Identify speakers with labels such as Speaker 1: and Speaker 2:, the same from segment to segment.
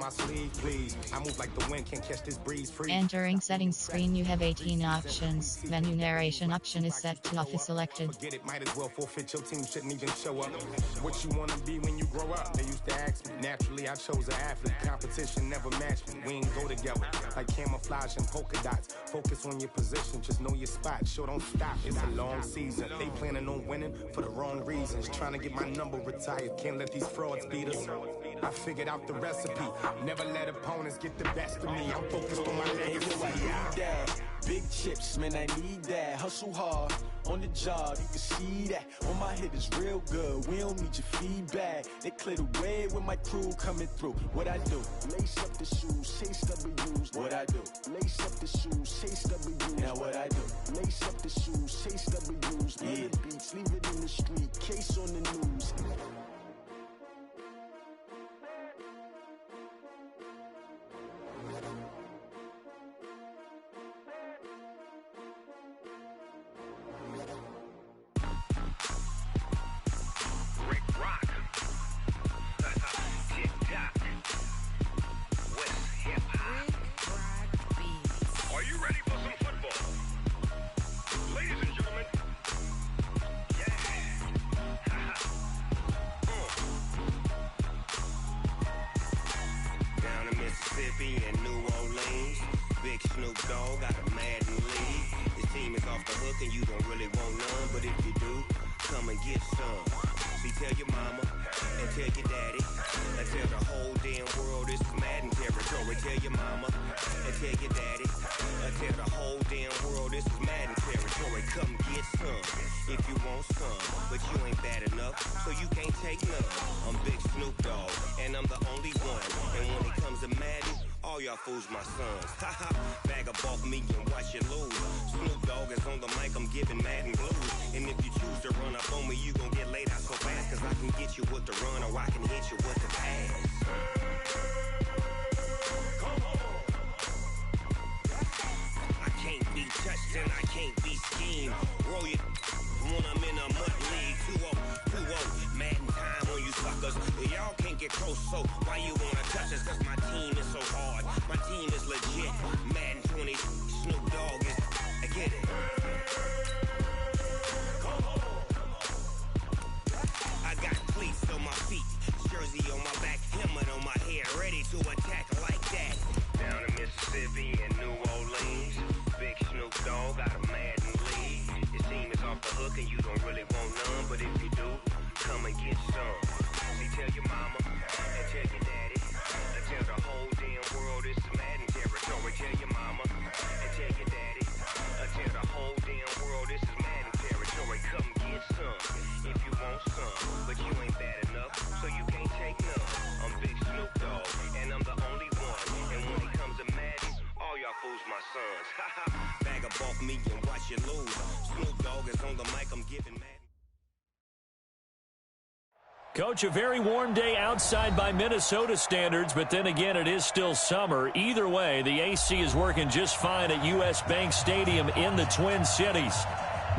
Speaker 1: my sleeve, please. I move like the wind, can't catch this breeze free.
Speaker 2: Entering settings screen, you have 18 options. Menu narration option is set to off is selected.
Speaker 1: Forget it, might as well forfeit. Your team shouldn't even show up. What you wanna be when you grow up? They used to ask me. Naturally, I chose an athlete. Competition never matched me. We ain't go together like camouflage and polka dots. Focus on your position, just know your spot. Sure, don't stop. It's a long season. They planning on winning for the wrong reasons. Trying to get my number retired. Can't let these frauds beat us. I figured out the recipe. Never let opponents get the best of me. I'm focused on my legacy.
Speaker 3: Big chips, man, I need that. Hustle hard on the job, you can see that. On my hit is real good, we don't need your feedback. They clear the way with my crew coming through. What I do? Lace up the shoes, chase W's. What I do? Lace up the shoes, chase W's. Now what I do? Lace up the shoes, chase W's. Yeah. The beats, leave it in the street, case on the news.
Speaker 4: In New Orleans, Big Snoop Dogg got a Madden league. His team is off the hook and you don't really want none, but if you do, come and get some. See, tell your mama and tell your daddy and tell the whole damn world this is Madden territory. Tell your mama and tell your daddy and tell the whole damn world this is Madden territory. Come get some if you want some, but you ain't bad enough, so you can't take none. I'm Big Snoop Dogg and I'm the only one, and when it comes to Madden, all y'all fools my sons. Haha, bag up off me and watch you lose. Snoop Dogg is on the mic, I'm giving Madden blues. And if you choose to run up on me, you gon' get laid out so fast, cause I can get you with the run or I can hit you with the pass. I can't be touched and I can't be schemed. Roll it when I'm in a mud league. 2-0, Madden time on you suckers. Y'all can't get close, so why you wanna touch us? Cause my team is so hard, my team is legit. Madden 20, Snoop Dogg is, I get it. I got cleats on my feet, jersey on my back, helmet on my head, ready to attack like that. Down in Mississippi and New Orleans, Big Snoop Dogg got a Madden league. His team is off the hook and you don't really want none, but if you do, come and get some. See, tell your mama and tell your daddy and tell the whole damn world this is Madden territory. Tell your mama and tell your daddy and tell the whole damn world this is Madden territory. Come get some if you want some, but you ain't bad enough, so you can't take none. I'm Big Snoop Dogg and I'm the only one, and when it comes to Madden, all y'all fools my sons. Haha, bag up off me and watch you lose. Snoop Dogg is on the mic, I'm giving Madden.
Speaker 5: Coach, a very warm day outside by Minnesota standards, but then again, it is still summer. Either way, the AC is working just fine at U.S. Bank Stadium in the Twin Cities.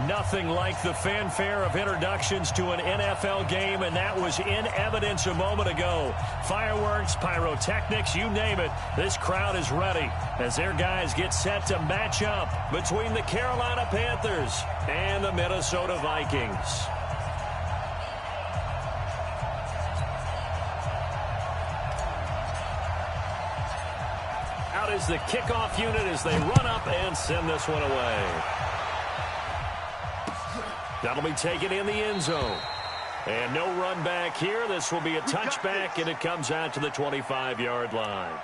Speaker 5: Nothing like the fanfare of introductions to an NFL game, and that was in evidence a moment ago. Fireworks, pyrotechnics, you name it. This crowd is ready as their guys get set to match up between the Carolina Panthers and the Minnesota Vikings. Out is the kickoff unit as they run up and send this one away. That'll be taken in the end zone. And no run back here. This will be a touchback, and it comes out to the 25-yard line.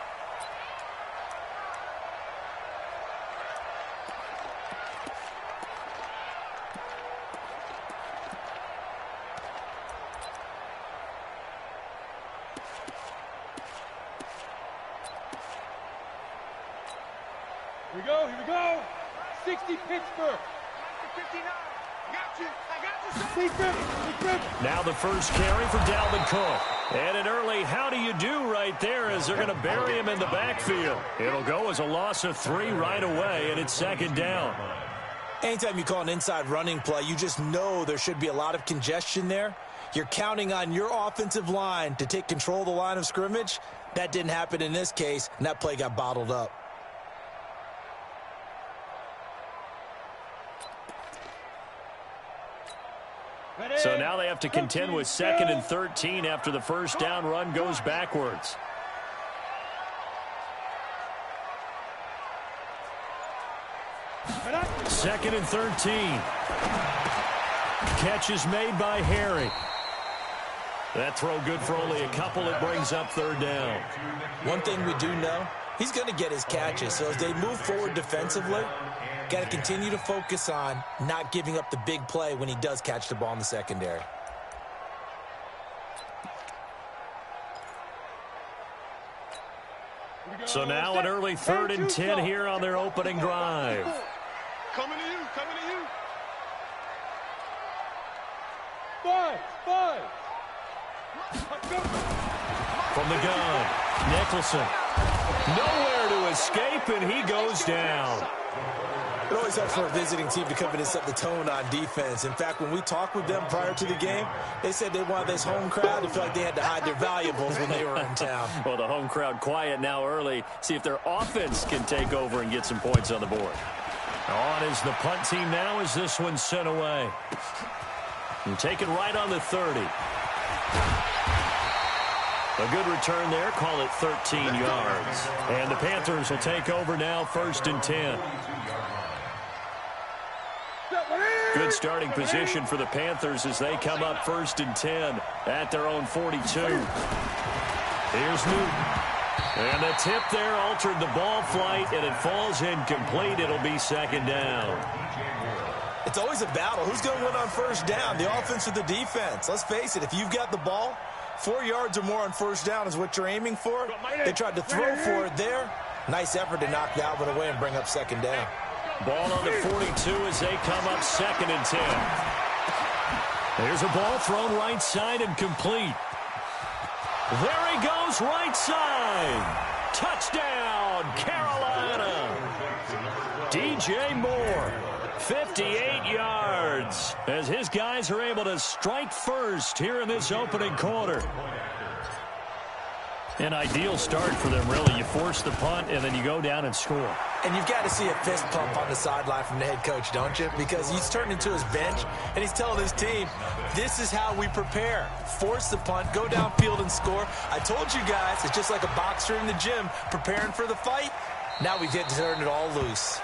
Speaker 6: Here we go. 60 Pittsburgh. 59.
Speaker 5: Now the first carry for Dalvin Cook. And an early how do you do right there as they're going to bury him in the backfield. It'll go as a loss of 3 right away, and it's second down.
Speaker 7: Anytime you call an inside running play, you just know there should be a lot of congestion there. You're counting on your offensive line to take control of the line of scrimmage. That didn't happen in this case, and that play got bottled up.
Speaker 5: So now they have to contend with 2nd and 13 after the first down run goes backwards. Second and 13. Catch is made by Harry. That throw good for only a couple. It brings up 3rd down.
Speaker 7: One thing we do know, he's going to get his catches. So as they move forward defensively, got to continue to focus on not giving up the big play when he does catch the ball in the secondary.
Speaker 5: So now an early 3rd and 10 here on their opening drive.
Speaker 6: Coming to you, coming to you. 5.
Speaker 5: From the gun, Nicholson. Nowhere to escape, and he goes down.
Speaker 7: It always helps for a visiting team to come in and set the tone on defense. In fact, when we talked with them prior to the game, they said they wanted this home crowd to feel like they had to hide their valuables when they were in town.
Speaker 5: Well, the home crowd quiet now early. See if their offense can take over and get some points on the board. On is the punt team now as this one's sent away. And taken right on the 30. A good return there. Call it 13 yards. And the Panthers will take over now, 1st and 10. Good starting position for the Panthers as they come up 1st and 10 at their own 42. Here's Newton. And the tip there altered the ball flight, and it falls incomplete. It'll be 2nd down.
Speaker 7: It's always a battle. Who's going to win on 1st down, the offense or the defense? Let's face it, if you've got the ball, 4 yards or more on 1st down is what you're aiming for. They tried to throw for it there. Nice effort to knock Dalvin away and bring up 2nd down.
Speaker 5: Ball on the 42 as they come up 2nd and 10. There's a ball thrown right side and complete. There he goes, right side. Touchdown, Carolina. DJ Moore, 58 yards, as his guys are able to strike first here in this opening quarter. An ideal start for them, really. You force the punt, and then you go down and score.
Speaker 7: And you've got to see a fist pump on the sideline from the head coach, don't you? Because he's turned into his bench, and he's telling his team, this is how we prepare. Force the punt, go downfield and score. I told you guys, it's just like a boxer in the gym preparing for the fight. Now we get to turn it all loose.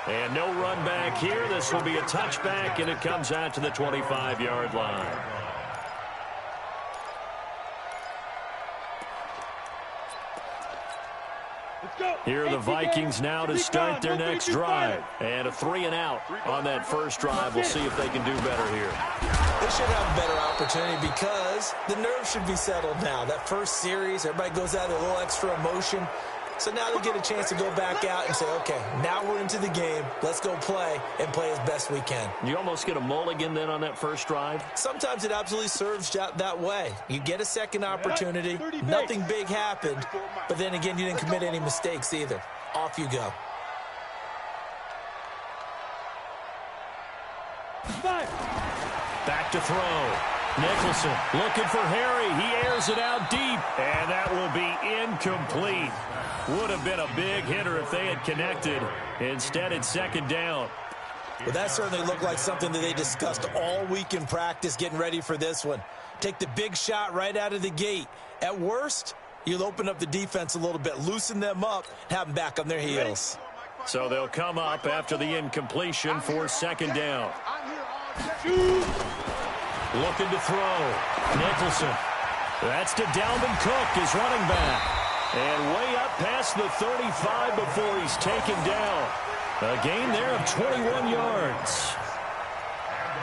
Speaker 5: And no run back here. This will be a touchback, and it comes out to the 25-yard line. Here are the Vikings now to start their next drive. And a 3-and-out on that first drive. We'll see if they can do better here.
Speaker 7: They should have a better opportunity because the nerves should be settled now. That first series, everybody goes out with a little extra emotion. So now they get a chance to go back out and say, okay, now we're into the game. Let's go play and play as best we can.
Speaker 5: You almost get a mulligan then on that first drive?
Speaker 7: Sometimes it absolutely serves that way. You get a second opportunity. Nothing big happened. But then again, you didn't commit any mistakes either. Off you go.
Speaker 5: Back to throw. Nicholson looking for Harry. He airs it out deep, and that will be incomplete. Would have been a big hitter if they had connected. Instead, it's 2nd down.
Speaker 7: Well, that certainly looked like something that they discussed all week in practice getting ready for this one. Take the big shot right out of the gate. At worst, you'll open up the defense a little bit, loosen them up, and have them back on their heels.
Speaker 5: So they'll come up after the incompletion for 2nd down. Looking to throw. Nicholson. That's to Dalvin Cook, his running back. And way up past the 35 before he's taken down. A gain there of 21 yards.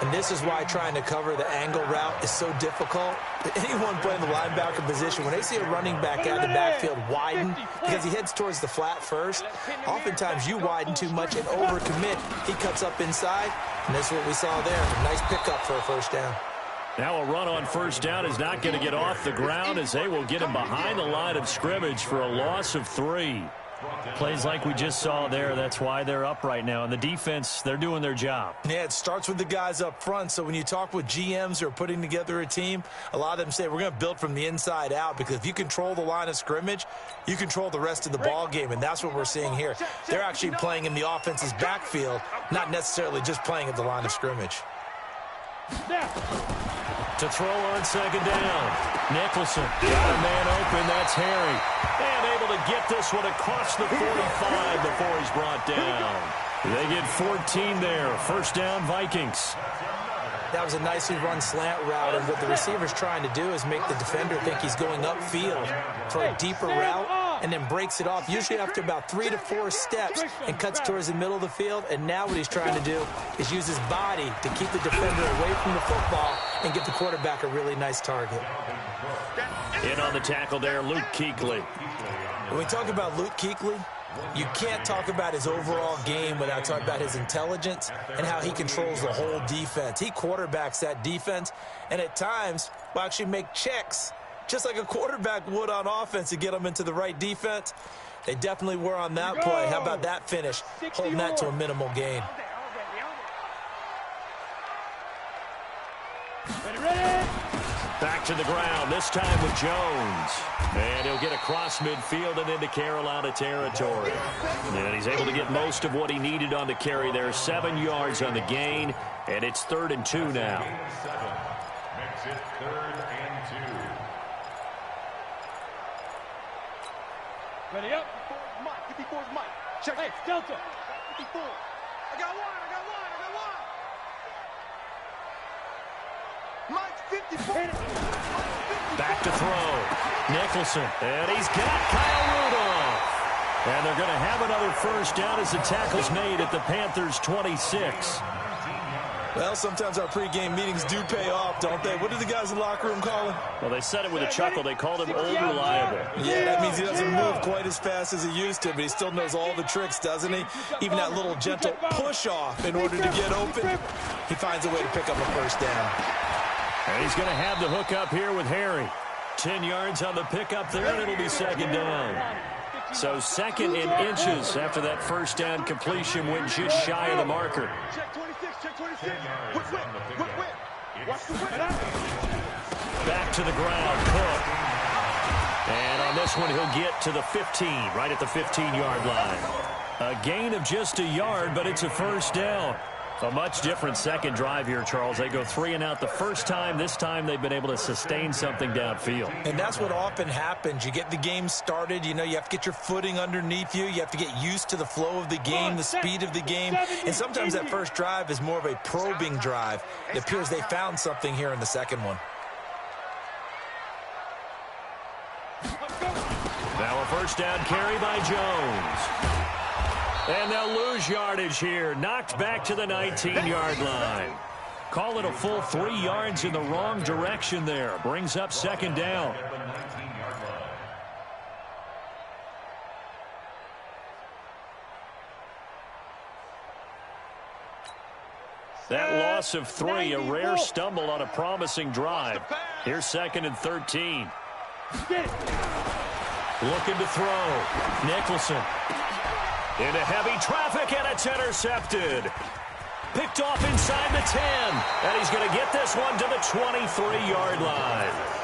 Speaker 7: And this is why trying to cover the angle route is so difficult. Anyone playing the linebacker position, when they see a running back out of the backfield widen because he heads towards the flat first, oftentimes you widen too much and overcommit. He cuts up inside, and that's what we saw there. A nice pickup for a 1st down.
Speaker 5: Now a run on 1st down is not going to get off the ground as they will get him behind the line of scrimmage for a loss of 3. Plays like we just saw there, that's why they're up right now. And the defense, they're doing their job.
Speaker 7: Yeah, it starts with the guys up front. So when you talk with GMs who are putting together a team, a lot of them say we're going to build from the inside out, because if you control the line of scrimmage, you control the rest of the ball game, and that's what we're seeing here. They're actually playing in the offense's backfield, not necessarily just playing at the line of scrimmage.
Speaker 5: To throw on second down. Nicholson got a man open. That's Harry. And able to get this one across the 45 before he's brought down. They get 14 there. First down, Vikings.
Speaker 7: That was a nicely run slant route, and what the receiver's trying to do is make the defender think he's going upfield for a deeper route, and then breaks it off, usually after about 3 to 4 steps, and cuts towards the middle of the field. And now what he's trying to do is use his body to keep the defender away from the football and give the quarterback a really nice target.
Speaker 5: In on the tackle there, Luke Kuechly.
Speaker 7: When we talk about Luke Kuechly, you can't talk about his overall game without talking about his intelligence and how he controls the whole defense. He quarterbacks that defense, and at times will actually make checks, just like a quarterback would on offense, to get them into the right defense. They definitely were on that play. How about that finish, holding that to a minimal gain.
Speaker 5: Back to the ground, this time with Jones. And he'll get across midfield and into Carolina territory. And he's able to get most of what he needed on the carry there. 7 yards on the gain, and it's 3rd and 2 now.
Speaker 8: Makes it 3rd and 2.
Speaker 6: Ready up. 54's Mike. Check. Hey, Delta. 54. I got one. Mike's 54.
Speaker 5: Back to throw. Nicholson. And he's got Kyle Rudolph. And they're going to have another first down as the tackle's made at the Panthers' 26.
Speaker 7: Well, sometimes our pregame meetings do pay off, don't they? What did the guys in the locker room call him?
Speaker 5: Well, they said it with a chuckle. They called him old reliable.
Speaker 7: Yeah, that means he doesn't move quite as fast as he used to, but he still knows all the tricks, doesn't he? Even that little gentle push-off in order to get open, he finds a way to pick up a first down.
Speaker 5: And he's going to have the hook up here with Harry. 10 yards on the pickup there, and it'll be second down. So 2nd in inches after that first down completion went just shy of the marker.
Speaker 6: Check 26, check 26. Whip. Watch the whip.
Speaker 5: Back to the ground, Cook. And on this one, he'll get to the 15, right at the 15-yard line. A gain of just a yard, but it's a first down. A much different second drive here, Charles. They go 3 and out the first time. This time they've been able to sustain something downfield.
Speaker 7: And that's what often happens. You get the game started. You know, you have to get your footing underneath you. You have to get used to the flow of the game, the speed of the game. And sometimes that first drive is more of a probing drive. It appears they found something here in the second one.
Speaker 5: Now a first down carry by Jones. And they'll lose yardage here. Knocked back to the 19-yard line. Call it a full 3 yards in the wrong direction there. Brings up second down. That loss of 3, a rare stumble on a promising drive. Here's 2nd and 13. Looking to throw. Nicholson. Into heavy traffic, and it's intercepted. Picked off inside the 10. And he's going to get this one to the 23-yard line.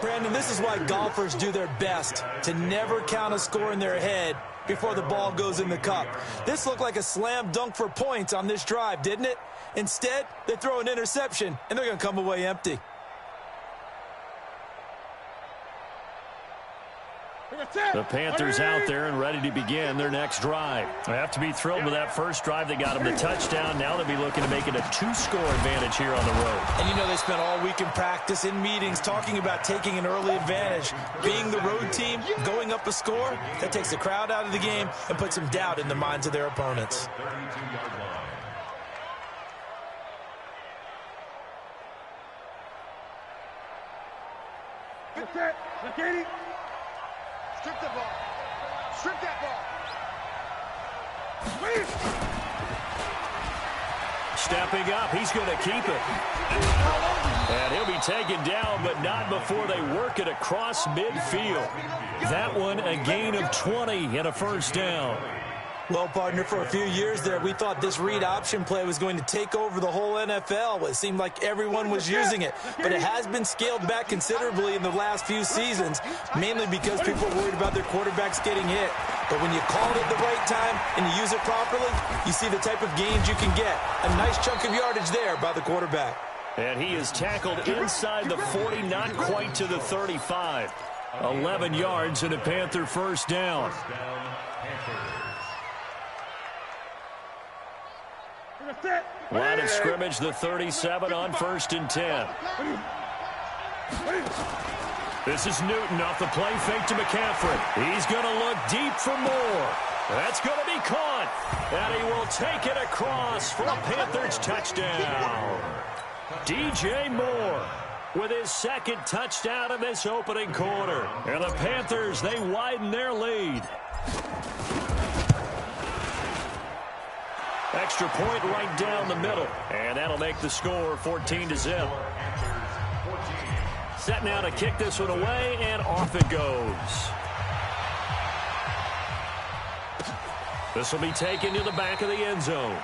Speaker 7: Brandon, this is why golfers do their best to never count a score in their head before the ball goes in the cup. This looked like a slam dunk for points on this drive, didn't it? Instead, they throw an interception, and they're going to come away empty.
Speaker 5: The Panthers out there and ready to begin their next drive. They have to be thrilled with that first drive. They got them the touchdown. Now they'll be looking to make it a 2-score advantage here on the road.
Speaker 7: And you know they spent all week in practice, in meetings, talking about taking an early advantage. Being the road team, going up a score, that takes the crowd out of the game and puts some doubt in the minds of their opponents.
Speaker 6: Strip the ball. Strip that ball.
Speaker 5: Stepping up, he's going to keep it. And he'll be taken down, but not before they work it across midfield. That one, a gain of 20 and a first down.
Speaker 7: Well, partner, for a few years there, we thought this read option play was going to take over the whole NFL. It seemed like everyone was using it, but it has been scaled back considerably in the last few seasons, mainly because people are worried about their quarterbacks getting hit. But when you call it at the right time and you use it properly, you see the type of gains you can get. A nice chunk of yardage there by the quarterback.
Speaker 5: And he is tackled inside the 40, not quite to the 35. 11 yards and a Panther first down. Line of scrimmage, the 37 on 1st and 10. This is Newton off the play fake to McCaffrey. He's going to look deep for more. That's going to be caught. And he will take it across for a Panthers touchdown. DJ Moore with his second touchdown of this opening quarter. And the Panthers, they widen their lead. Extra point right down the middle. And that'll make the score 14-0. Set now to kick this one away, and off it goes. This will be taken to the back of the end zone.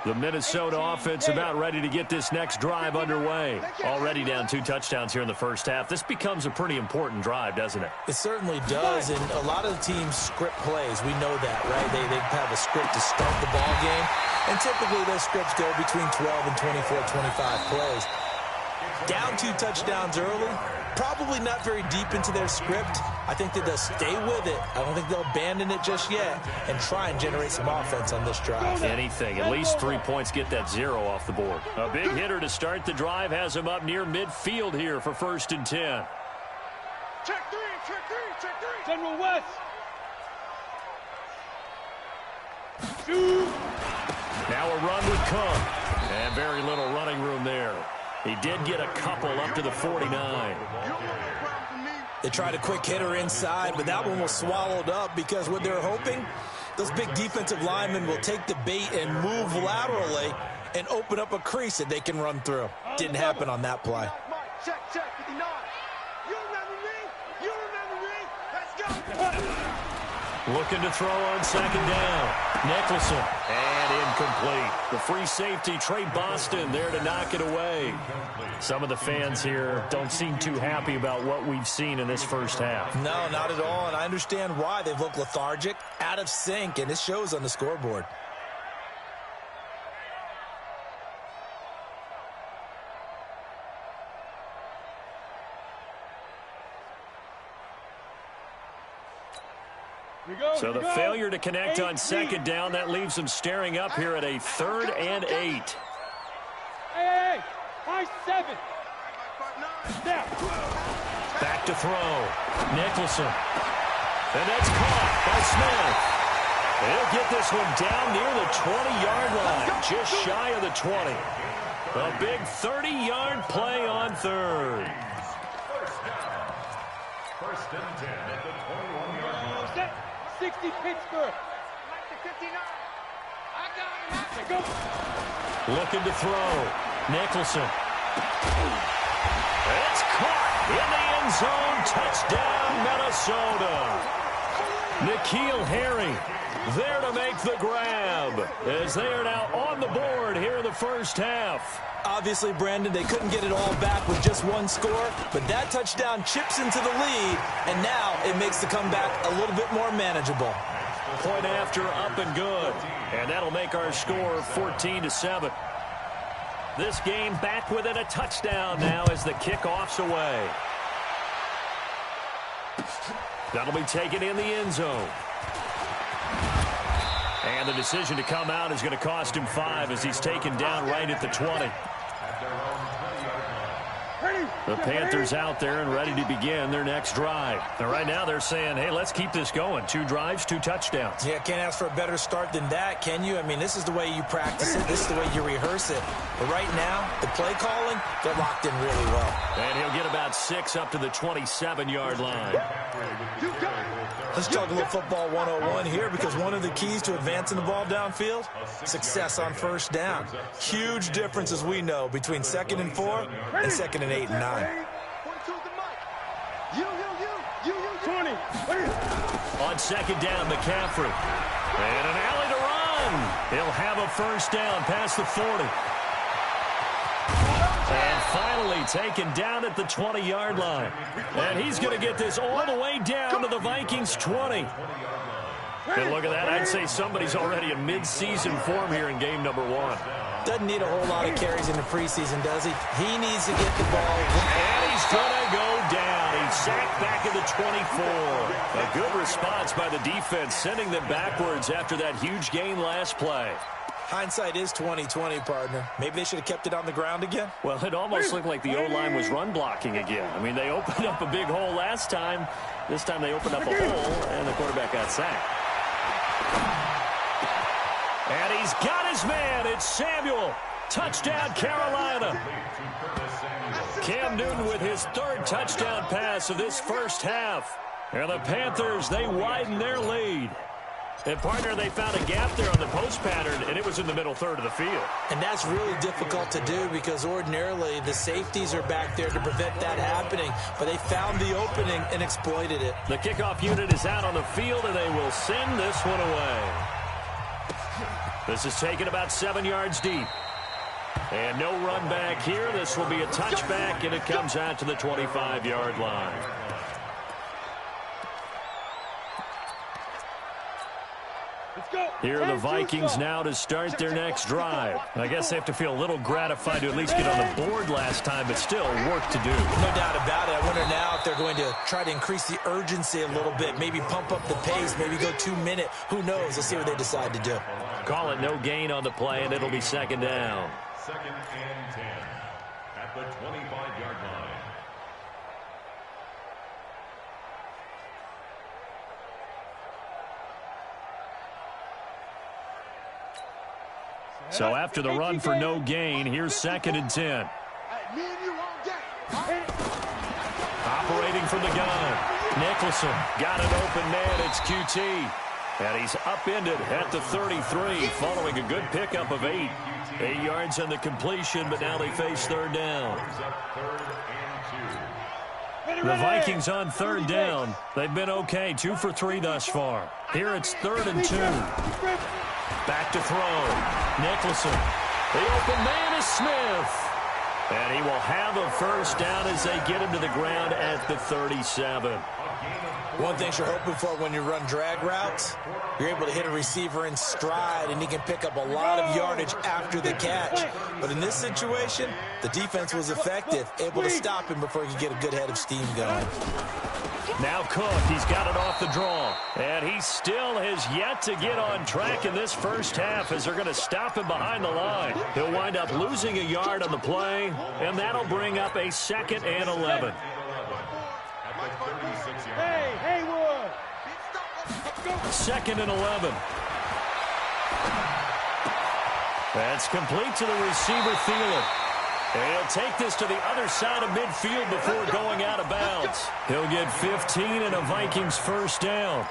Speaker 5: The Minnesota offense about ready to get this next drive underway. Already down 2 touchdowns here in the first half. This becomes a pretty important drive, doesn't it?
Speaker 7: It certainly does, and a lot of the teams script plays. We know that, right? They have a script to start the ball game, and typically those scripts go between 12 and 24, 25 plays. Down 2 touchdowns early, probably not very deep into their script. I think that they'll stay with it. I don't think they'll abandon it just yet and try and generate some offense on this drive.
Speaker 5: Anything. At least 3 points, get that 0 off the board. A big hitter to start the drive has him up near midfield here for 1st and 10.
Speaker 6: Check 3, check 3, check 3.
Speaker 9: General West.
Speaker 5: Now a run would come. And very little running room there. He did get a couple up to the 49.
Speaker 7: They tried a quick hitter inside, but that one was swallowed up because what they're hoping, those big defensive linemen will take the bait and move laterally and open up a crease that they can run through. Didn't happen on that play.
Speaker 6: Check, check, 59. You remember me? You remember me? Let's go.
Speaker 5: Looking to throw on 2nd down. Nicholson. And incomplete. The free safety, Trey Boston, there to knock it away. Some of the fans here don't seem too happy about what we've seen in this first half.
Speaker 7: No, not at all, and I understand why. They've looked lethargic, out of sync, and it shows on the scoreboard.
Speaker 5: So the failure to connect on 2nd down, that leaves them staring up here at a 3rd and 8.
Speaker 9: Hey, 5-7. Now.
Speaker 5: Back to throw. Nicholson. And that's caught by Smith. He'll get this one down near the 20-yard line, just shy of the 20. A big 30-yard play on 3rd.
Speaker 8: 1st and 10 at the 21-yard line.
Speaker 9: 60 Pittsburgh.
Speaker 6: 59. I got it.
Speaker 9: Go.
Speaker 5: Looking to throw. Nicholson. It's caught in the end zone. Touchdown, Minnesota. N'Keal Harry there to make the grab as they are now on the board here in the first half.
Speaker 7: Obviously, Brandon, they couldn't get it all back with just one score, but that touchdown chips into the lead, and now it makes the comeback a little bit more manageable.
Speaker 5: Point after, up and good. And that'll make our score 14-7. This game back within a touchdown now as the kickoff's away. That'll be taken in the end zone. And the decision to come out is going to cost him 5 as he's taken down right at the 20.
Speaker 9: Ready.
Speaker 5: The Panthers out there and ready to begin their next drive. And right now they're saying, hey, let's keep this going. 2 drives, 2 touchdowns.
Speaker 7: Yeah, can't ask for a better start than that, can you? I mean, this is the way you practice it. This is the way you rehearse it. But right now, the play calling, they're locked in really well.
Speaker 5: And he'll get about 6 up to the 27-yard line.
Speaker 7: Let's talk a little football 101 here, because one of the keys to advancing the ball downfield, success on first down. Huge difference, as we know, between 2nd and 4 and 2nd and 8 and 9.
Speaker 9: 20.
Speaker 5: On 2nd down, McCaffrey. And an alley to run. He'll have a first down past the 40. And finally taken down at the 20-yard line. And he's going to get this all the way down to the Vikings 20. And look at that. I'd say somebody's already in mid-season form here in game number 1.
Speaker 7: Doesn't need a whole lot of carries in the preseason, does he? He needs to get the ball.
Speaker 5: And he's going to go down. He's sacked back at the 24. A good response by the defense, sending them backwards after that huge gain last play.
Speaker 7: Hindsight is 20/20, partner. Maybe they should have kept it on the ground again.
Speaker 5: Well, it almost looked like the O-line was run blocking again. I mean, they opened up a big hole last time. This time they opened up a hole, and the quarterback got sacked. And he's got his man. It's Samuel. Touchdown, Carolina. Cam Newton with his 3rd touchdown pass of this first half. And the Panthers, they widen their lead. And, partner, they found a gap there on the post pattern, and it was in the middle third of the field.
Speaker 7: And that's really difficult to do, because ordinarily the safeties are back there to prevent that happening. But they found the opening and exploited it.
Speaker 5: The kickoff unit is out on the field, and they will send this one away. This is taken about 7 yards deep. And no run back here. This will be a touchback, and it comes out to the 25-yard line. Here are the Vikings now to start their next drive. I guess they have to feel a little gratified to at least get on the board last time, but still work to do.
Speaker 7: No doubt about it. I wonder now if they're going to try to increase the urgency a little bit, maybe pump up the pace, maybe go 2 minute. Who knows? Let's see what they decide to do.
Speaker 5: Call it no gain on the play, and it'll be 2nd down.
Speaker 8: 2nd and 10 at the 25-yard line.
Speaker 5: So after the run for no gain, here's 2nd and 10. Operating from the gun. Nicholson got an open man. It's QT. And he's upended at the 33 following a good pickup of 8. 8 yards on the completion, but now they face 3rd down. The Vikings on 3rd down. They've been okay, 2 for 3 thus far. Here it's 3rd and 2. Back to throw. Nicholson. The open man is Smith. And he will have a first down as they get him to the ground at the 37.
Speaker 7: One thing you're hoping for when you run drag routes, you're able to hit a receiver in stride, and he can pick up a lot of yardage after the catch. But in this situation, the defense was effective, able to stop him before he could get a good head of steam going.
Speaker 5: Now Cook, he's got it off the draw. And he still has yet to get on track in this first half as they're going to stop him behind the line. He'll wind up losing a yard on the play, and that'll bring up a 2nd and 11.
Speaker 9: Hey, Haywood!
Speaker 5: 2nd and 11. That's complete to the receiver, Thielen. And he'll take this to the other side of midfield before going out of bounds. He'll get 15 and a Vikings first down.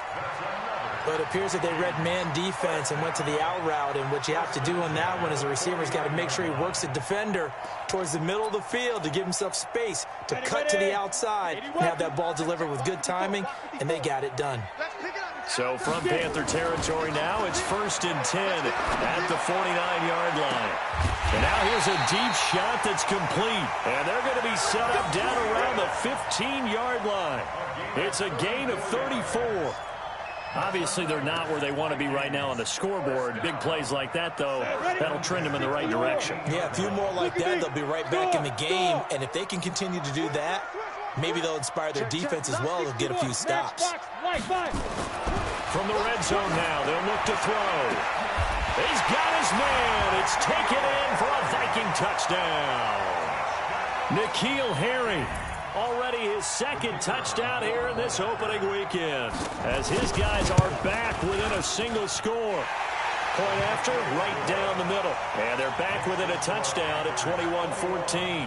Speaker 7: But it appears that they read man defense and went to the out route, and what you have to do on that one is the receiver's got to make sure he works the defender towards the middle of the field to give himself space to cut to the outside and have that ball delivered with good timing, and they got it done.
Speaker 5: So from Panther territory now, it's 1st and 10 at the 49-yard line. And now here's a deep shot that's complete. And they're going to be set up down around the 15-yard line. It's a gain of 34. Obviously, they're not where they want to be right now on the scoreboard. Big plays like that, though, that'll trend them in the right direction.
Speaker 7: Yeah, a few more like that, they'll be right back in the game. And if they can continue to do that, maybe they'll inspire their defense as well to get a few stops.
Speaker 5: From the red zone now, they'll look to throw. He's got his man. It's taken in for a Viking touchdown. N'Keal Harry, already his second touchdown here in this opening weekend, as his guys are back within a single score. Point after, right down the middle. And they're back within a touchdown at 21-14.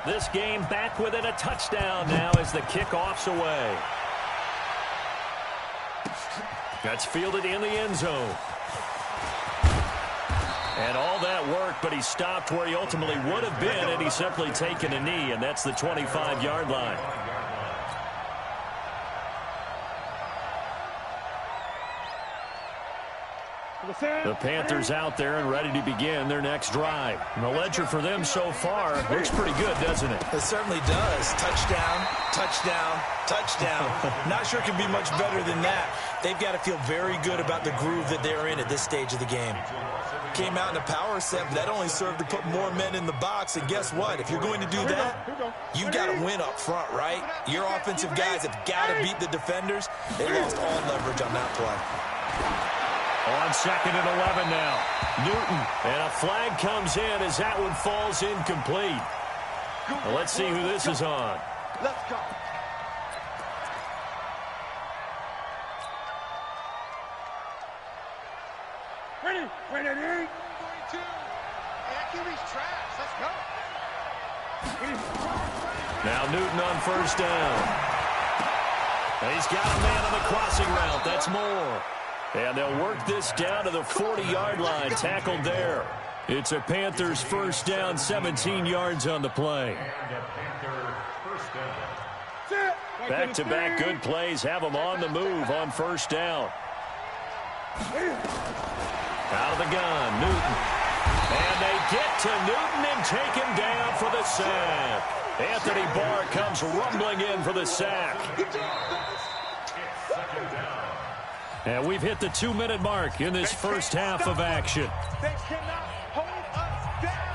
Speaker 5: This game back within a touchdown now as the kickoff's away. That's fielded in the end zone. And all that work, but he stopped where he ultimately would have been had he simply taken a knee, and that's the 25-yard line. The Panthers out there and ready to begin their next drive. And the ledger for them so far looks pretty good, doesn't it?
Speaker 7: It certainly does. Touchdown, touchdown, touchdown. Not sure it can be much better than that. They've got to feel very good about the groove that they're in at this stage of the game. Came out in a power set, but that only served to put more men in the box. And guess what? If you're going to do that, you've got to win up front, right? Your offensive guys have got to beat the defenders. They lost all leverage on that play.
Speaker 5: On 2nd and 11 now. Newton. And a flag comes in as that one falls incomplete. Well, let's see who this is on.
Speaker 6: Let's go. Ready? Ready? 42. That QB's trash. Let's go.
Speaker 5: Now Newton on first down. And he's got a man on the crossing route. That's more. And they'll work this down to the 40-yard line, tackled there. It's a Panthers first down, 17 yards on the play. Back-to-back good plays have them on the move on first down. Out of the gun, Newton. And they get to Newton and take him down for the sack. Anthony Barr comes rumbling in for the sack. And we've hit the 2-minute mark in this first half of action.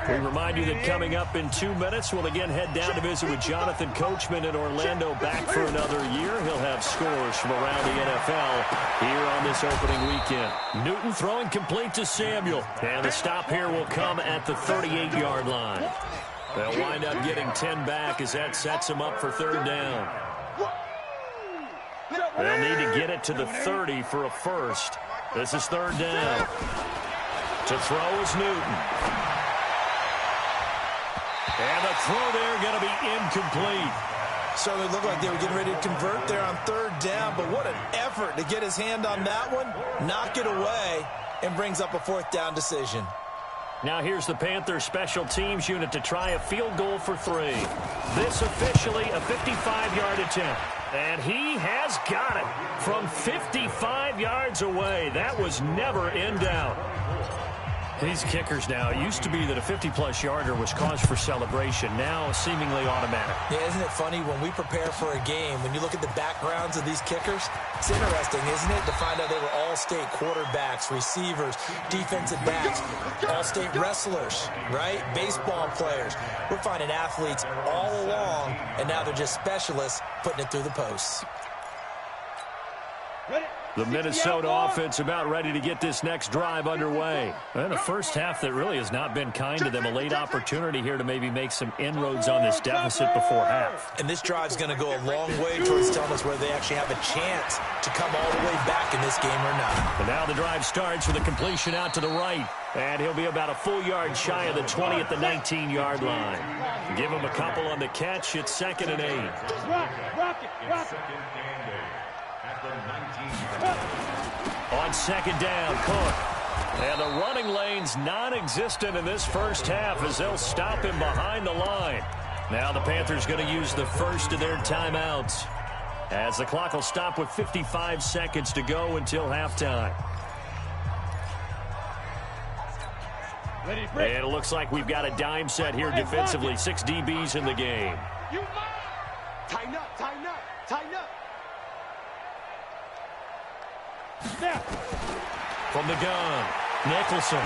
Speaker 5: We remind you that coming up in 2 minutes, we'll again head down to visit with Jonathan Coachman in Orlando, back for another year. He'll have scores from around the NFL here on this opening weekend. Newton throwing complete to Samuel. And the stop here will come at the 38-yard line. They'll wind up getting 10 back as that sets them up for third down. They'll need to get it to the 30 for a first. This is third down. To throw is Newton. And the throw there going to be incomplete.
Speaker 7: Certainly looked like they were getting ready to convert there on third down, but what an effort to get his hand on that one, knock it away, and brings up a fourth down decision.
Speaker 5: Now here's the Panthers special teams unit to try a field goal for 3. This officially a 55-yard attempt. And he has got it from 55 yards away. That was never in doubt. These kickers now, it used to be that a 50-plus yarder was cause for celebration. Now seemingly automatic.
Speaker 7: Yeah, isn't it funny when we prepare for a game, when you look at the backgrounds of these kickers, it's interesting, isn't it, to find out they were all-state quarterbacks, receivers, defensive backs, all-state wrestlers, right? Baseball players. We're finding athletes all along, and now they're just specialists putting it through the posts.
Speaker 5: The Minnesota offense about ready to get this next drive underway. And a first half that really has not been kind to them. A late opportunity here to maybe make some inroads on this deficit before half.
Speaker 7: And this drive's going to go a long way towards telling us whether they actually have a chance to come all the way back in this game or not.
Speaker 5: And now the drive starts with a completion out to the right. And he'll be about a full yard shy of the 20 at the 19-yard line. Give him a couple on the catch. It's 2nd and 8.
Speaker 6: Rock it.
Speaker 5: On 2nd down, Cook. And the running lane's non-existent in this first half as they'll stop him behind the line. Now the Panthers going to use the first of their timeouts, as the clock will stop with 55 seconds to go until halftime. And it looks like we've got a dime set here defensively. 6 DBs in the game.
Speaker 6: Tighten up.
Speaker 5: From the gun, Nicholson.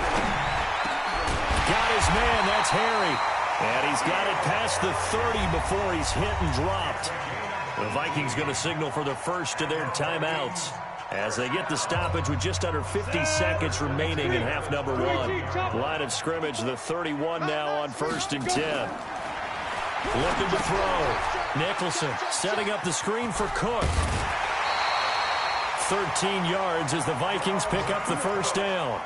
Speaker 5: Got his man, that's Harry. And he's got it past the 30 before he's hit and dropped. The Vikings going to signal for the first of their timeouts. as they get the stoppage with just under 50 seconds remaining in half number one. Line of scrimmage, the 31 now on 1st and 10. Looking to throw. Nicholson setting up the screen for Cook. 13 yards as the Vikings pick up the first down.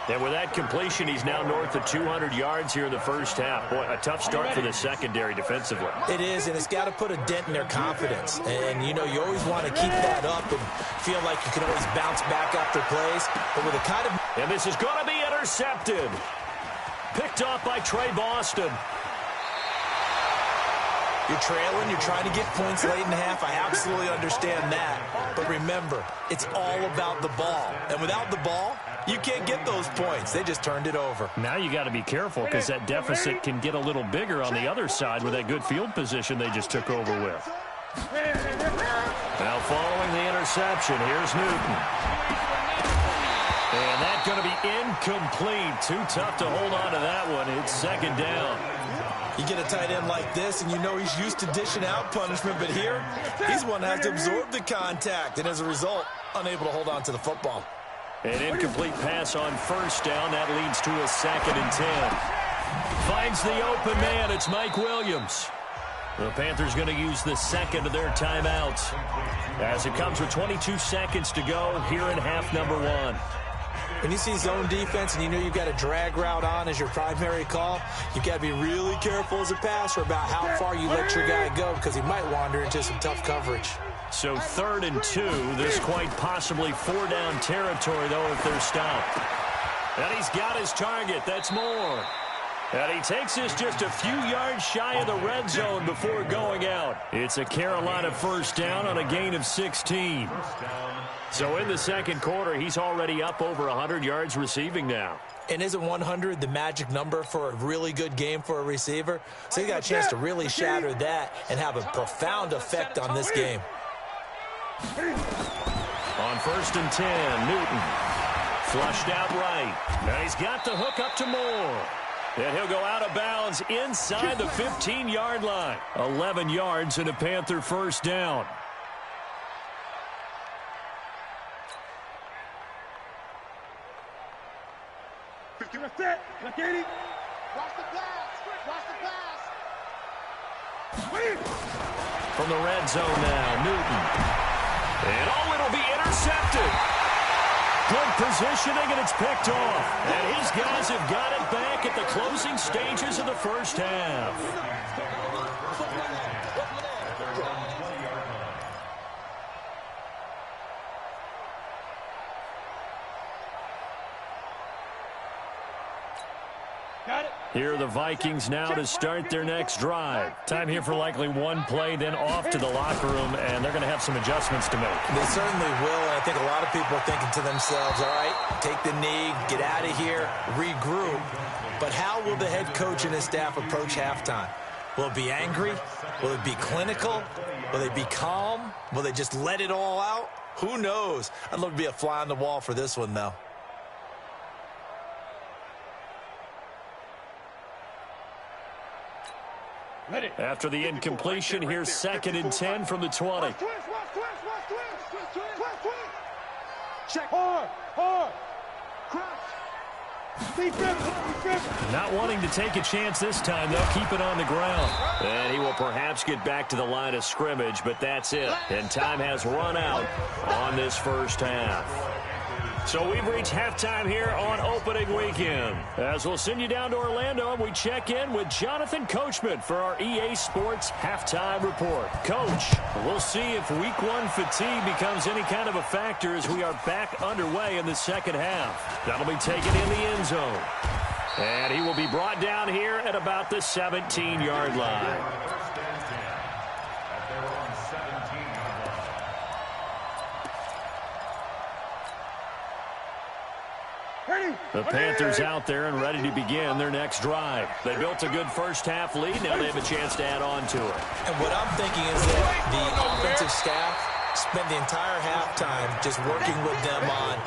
Speaker 5: And with that completion, he's now north of 200 yards here in the first half. Boy, a tough start for the secondary defensively.
Speaker 7: It is, and it's got to put a dent in their confidence. And, you know, you always want to keep that up and feel like you can always bounce back after plays. But with a kind of...
Speaker 5: And this is going to be intercepted. Picked off by Trey Boston.
Speaker 7: You're trailing, you're trying to get points late in the half. I absolutely understand that. But remember, it's all about the ball. And without the ball, you can't get those points. They just turned it over.
Speaker 5: Now you got to be careful because that deficit can get a little bigger on the other side with that good field position they just took over with. Now following the interception, here's Newton. And that's going to be incomplete. Too tough to hold on to that one. It's second down.
Speaker 7: You get a tight end like this, and you know he's used to dishing out punishment, but here, he's one that has to absorb the contact, and as a result, unable to hold on to the football.
Speaker 5: An incomplete pass on first down. That leads to a 2nd and 10. Finds the open man. It's Mike Williams. The Panthers going to use the second of their timeouts as it comes with 22 seconds to go here in half number one.
Speaker 7: When you see zone defense and you know you've got a drag route on as your primary call, you've got to be really careful as a passer about how far you let your guy go because he might wander into some tough coverage.
Speaker 5: So 3rd and 2. This quite possibly 4-down territory, though, if they're stopped. And he's got his target. That's Moore. And he takes this just a few yards shy of the red zone before going out. It's a Carolina first down on a gain of 16. So in the second quarter, he's already up over 100 yards receiving now.
Speaker 7: And isn't 100 the magic number for a really good game for a receiver? So he got a chance to really shatter that and have a profound effect on this game.
Speaker 5: On 1st and 10, Newton. Flushed out right. Now he's got the hook up to Moore. And he'll go out of bounds inside the 15-yard line. 11 yards and a Panther first down. From the red zone now, Newton. And it'll be intercepted. Good positioning, and it's picked off. And his guys have got it back at the closing stages of the first half. Here are the Vikings now to start their next drive. Time here for likely one play, then off to the locker room, and they're going to have some adjustments to make.
Speaker 7: They certainly will, and I think a lot of people are thinking to themselves, all right, take the knee, get out of here, regroup. But how will the head coach and his staff approach halftime? Will it be angry? Will it be clinical? Will they be calm? Will they just let it all out? Who knows? I'd love to be a fly on the wall for this one, though.
Speaker 5: After the incompletion, here's 2nd and 10 from the 20.
Speaker 9: Check. Hard.
Speaker 5: Not wanting to take a chance this time, they'll keep it on the ground. And he will perhaps get back to the line of scrimmage, but that's it. And time has run out on this first half. So we've reached halftime here on opening weekend. As we'll send you down to Orlando, and we check in with Jonathan Coachman for our EA Sports Halftime Report. Coach, we'll see if Week 1 fatigue becomes any kind of a factor as we are back underway in the second half. That'll be taken in the end zone. And he will be brought down here at about the 17-yard line. The Panthers out there and ready to begin their next drive. They built a good first-half lead. Now they have a chance to add on to it.
Speaker 7: And what I'm thinking is that the offensive staff spent the entire halftime just working with them on,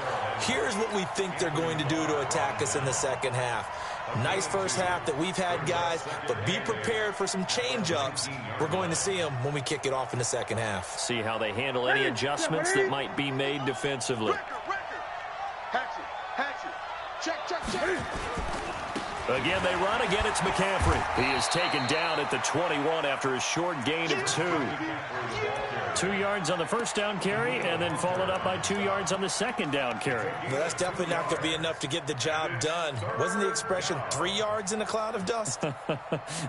Speaker 7: here's what we think they're going to do to attack us in the second half. Nice first half that we've had, guys, but be prepared for some change-ups. We're going to see them when we kick it off in the second half.
Speaker 5: See how they handle any adjustments that might be made defensively. Again, they run. Again, it's McCaffrey. He is taken down at the 21 after a short gain of 2. 2 yards on the first down carry, and then followed up by 2 yards on the second down carry.
Speaker 7: Well, that's definitely not going to be enough to get the job done. Wasn't the expression 3 yards in a cloud of dust?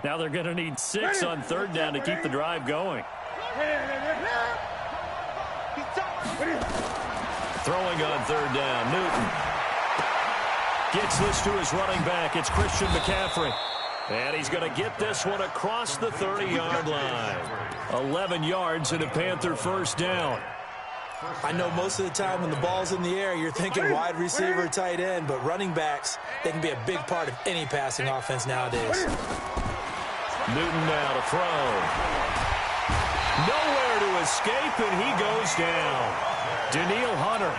Speaker 5: Now they're going to need 6 on third down to keep the drive going. Throwing on third down, Newton. Gets this to his running back. It's Christian McCaffrey. And he's going to get this one across the 30-yard line. 11 yards and a Panther first down.
Speaker 7: I know most of the time when the ball's in the air, you're thinking wide receiver, tight end, but running backs, they can be a big part of any passing offense nowadays.
Speaker 5: Newton now to throw. Nowhere to escape, and he goes down. Daniil Hunter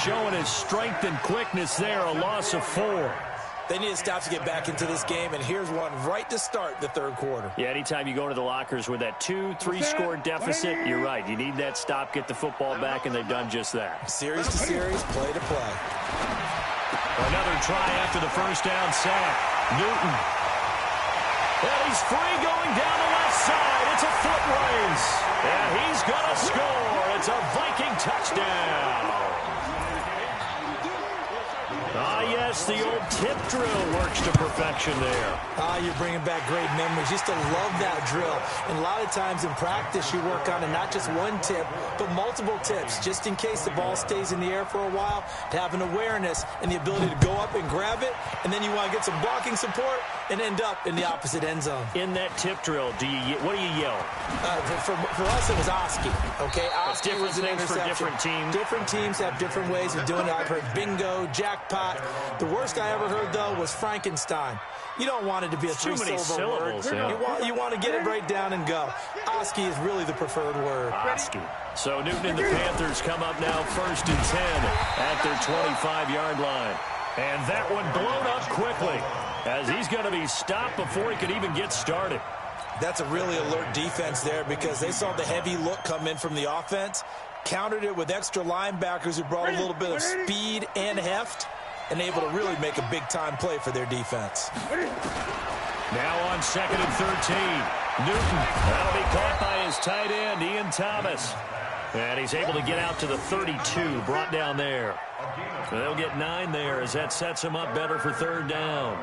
Speaker 5: showing his strength and quickness there, a loss of 4.
Speaker 7: They need to stop to get back into this game, and here's one right to start the third quarter.
Speaker 5: Yeah, anytime you go to the lockers with that 2-3 score deficit, you're right. You need that stop, get the football back, and they've done just that.
Speaker 7: Series to series, play to play.
Speaker 5: Another try after the first down sack. Newton. And he's free going down the left side. It's a foot race. And he's going to score. It's a Viking touchdown. Ah, yes, the old tip drill works to perfection there.
Speaker 7: Ah, you're bringing back great memories. Used to love that drill. And a lot of times in practice, you work on it, not just one tip, but multiple tips, just in case the ball stays in the air for a while, to have an awareness and the ability to go up and grab it, and then you want to get some blocking support and end up in the opposite end zone.
Speaker 5: In that tip drill, what do you yell?
Speaker 7: For us, it was Oski, okay? Oski
Speaker 5: different
Speaker 7: was an
Speaker 5: things
Speaker 7: interception.
Speaker 5: for different teams.
Speaker 7: Different teams have different ways of doing it. I've heard bingo, jackpot. The worst I ever heard, though, was Frankenstein. You don't want it to be a three-syllable word.
Speaker 5: Yeah.
Speaker 7: You want to get it right down and go. Oski is really the preferred word.
Speaker 5: Oski. So Newton and the Panthers come up now 1st and 10 at their 25-yard line. And that one blown up quickly as he's going to be stopped before he could even get started.
Speaker 7: That's a really alert defense there because they saw the heavy look come in from the offense, countered it with extra linebackers who brought a little bit of speed and heft, and able to really make a big-time play for their defense.
Speaker 5: Now on 2nd and 13. Newton, that'll be caught by his tight end, Ian Thomas. And he's able to get out to the 32, brought down there. So they'll get 9 there as that sets him up better for third down.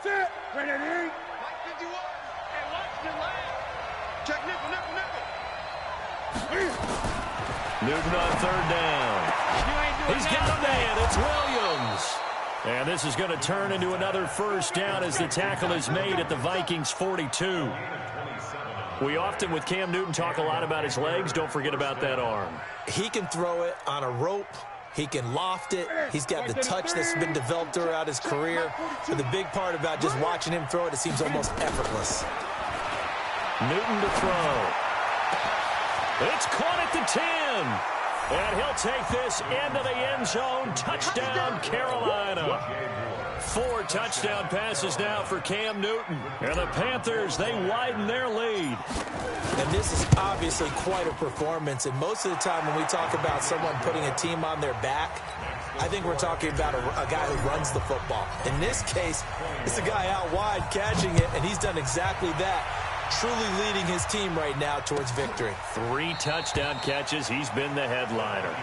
Speaker 6: Set. Ready to eat. Mike 51. And watch the line. Check nickel.
Speaker 5: Newton on third down. He's got a man. It's Williams. And this is going to turn into another first down as the tackle is made at the Vikings 42. We often, with Cam Newton, talk a lot about his legs. Don't forget about that arm.
Speaker 7: He can throw it on a rope. He can loft it. He's got the touch that's been developed throughout his career. But the big part about just watching him throw it, it seems almost effortless.
Speaker 5: Newton to throw. It's caught at the 10. And he'll take this into the end zone. Touchdown, Carolina. 4 touchdown passes now for Cam Newton. And the Panthers, they widen their lead.
Speaker 7: And this is obviously quite a performance. And most of the time when we talk about someone putting a team on their back, I think we're talking about a guy who runs the football. In this case, it's a guy out wide catching it, and he's done exactly that. Truly leading his team right now towards victory.
Speaker 5: 3 touchdown catches. He's been the headliner.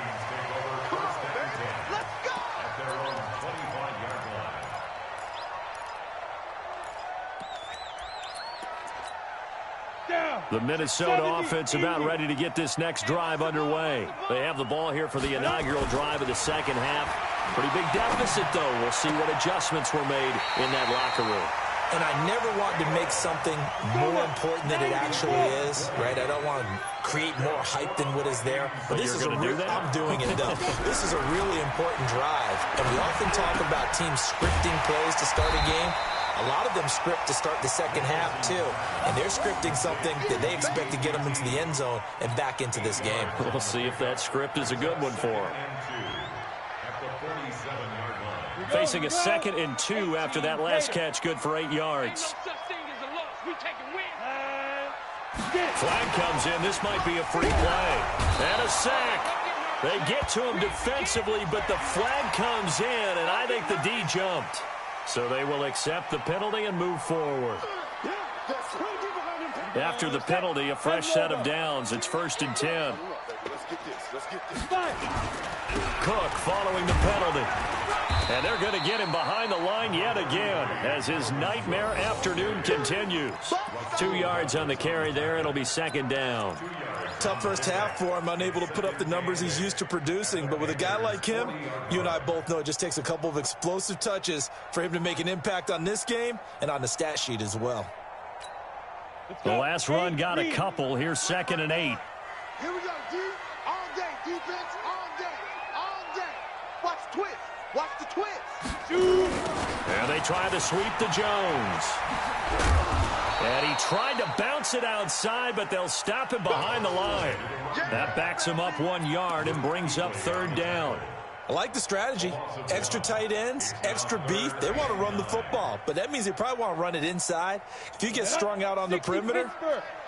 Speaker 5: The Minnesota offense about ready to get this next drive underway. They have the ball here for the inaugural drive of the second half. Pretty big deficit, though. We'll see what adjustments were made in that locker room.
Speaker 7: And I never want to make something more important than it actually is, right? I don't want to create more hype than what is there.
Speaker 5: But this is I'm
Speaker 7: doing it, though. This is a really important drive. And we often talk about teams scripting plays to start a game. A lot of them script to start the second half, too. And they're scripting something that they expect to get them into the end zone and back into this game.
Speaker 5: We'll see if that script is a good one for them. Facing a 2nd and 2 after that last catch, good for 8 yards. Flag comes in. This might be a free play. And a sack. They get to him defensively, but the flag comes in, and I think the D jumped. So they will accept the penalty and move forward. After the penalty, a fresh set of downs. It's 1st and 10. Cook following the penalty. And they're going to get him behind the line yet again as his nightmare afternoon continues. 2 yards on the carry there. It'll be 2nd down.
Speaker 7: Tough first half for him, unable to put up the numbers he's used to producing. But with a guy like him, you and I both know it just takes a couple of explosive touches for him to make an impact on this game and on the stat sheet as well.
Speaker 5: The last run got a couple. Here's 2nd and 8.
Speaker 9: Here we go, D. All day, defense, all day, all day. Watch the twist. Watch the twist.
Speaker 5: And they try to sweep to Jones. And he tried to bounce it outside, but they'll stop him behind the line. That backs him up 1 yard and brings up 3rd down.
Speaker 7: I like the strategy. Extra tight ends, extra beef. They want to run the football, but that means they probably want to run it inside. If you get strung out on the perimeter,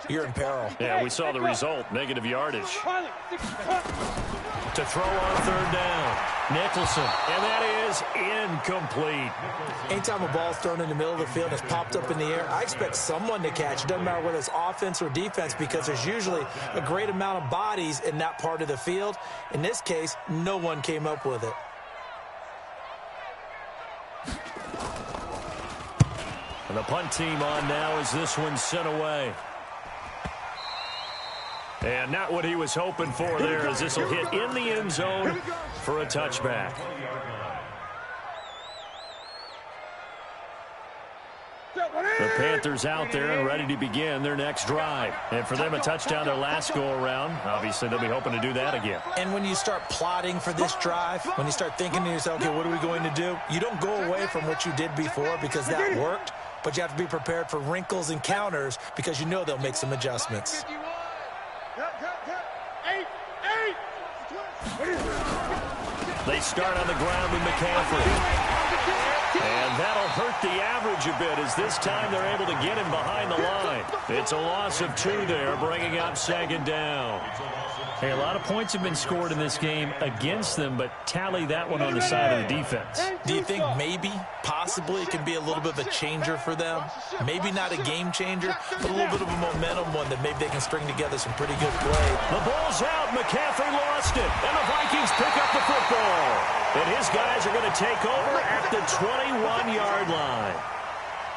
Speaker 7: you're in peril.
Speaker 5: Yeah, we saw the result, negative yardage. To throw on 3rd down, Nicholson, and that is incomplete.
Speaker 7: Anytime a ball's thrown in the middle of the field and it's popped up in the air, I expect someone to catch. It doesn't matter whether it's offense or defense because there's usually a great amount of bodies in that part of the field. In this case, no one came up with it.
Speaker 5: And the punt team on now as this one's sent away. And not what he was hoping for there as this will hit in the end zone for a touchback. The Panthers out there and ready to begin their next drive. And for them, a touchdown their last go-around. Obviously, they'll be hoping to do that again.
Speaker 7: And when you start plotting for this drive, when you start thinking to yourself, okay, what are we going to do? You don't go away from what you did before because that worked, but you have to be prepared for wrinkles and counters because you know they'll make some adjustments.
Speaker 5: They start on the ground with McCaffrey. And that'll hurt the average a bit as this time they're able to get him behind the line. It's a loss of 2 there, bringing up 2nd down.
Speaker 10: Hey, a lot of points have been scored in this game against them, but tally that one on the side of the defense.
Speaker 7: Do you think maybe, possibly, it can be a little bit of a changer for them? Maybe not a game changer, but a little bit of a momentum one that maybe they can string together some pretty good play.
Speaker 5: The ball's out. McCaffrey lost it. And the Vikings pick up the football. And his guys are going to take over at the 21-yard line.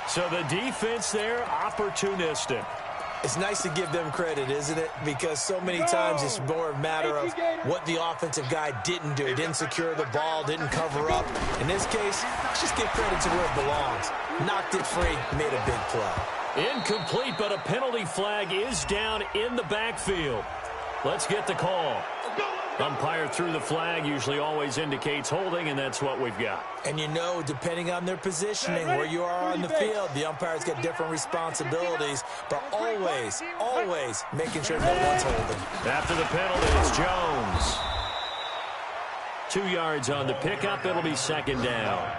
Speaker 5: So the defense there, opportunistic.
Speaker 7: It's nice to give them credit, isn't it? Because so many times it's more a matter of what the offensive guy didn't do. He didn't secure the ball, didn't cover up. In this case, let's just give credit to where it belongs. Knocked it free, made a big play.
Speaker 5: Incomplete, but a penalty flag is down in the backfield. Let's get the call. Umpire threw the flag, usually always indicates holding, and that's what we've got.
Speaker 7: And you know, depending on their positioning, where you are on the field, the umpires get different responsibilities, but always, always making sure no one's holding.
Speaker 5: After the penalty, it's Jones. 2 yards on the pickup. It'll be 2nd down.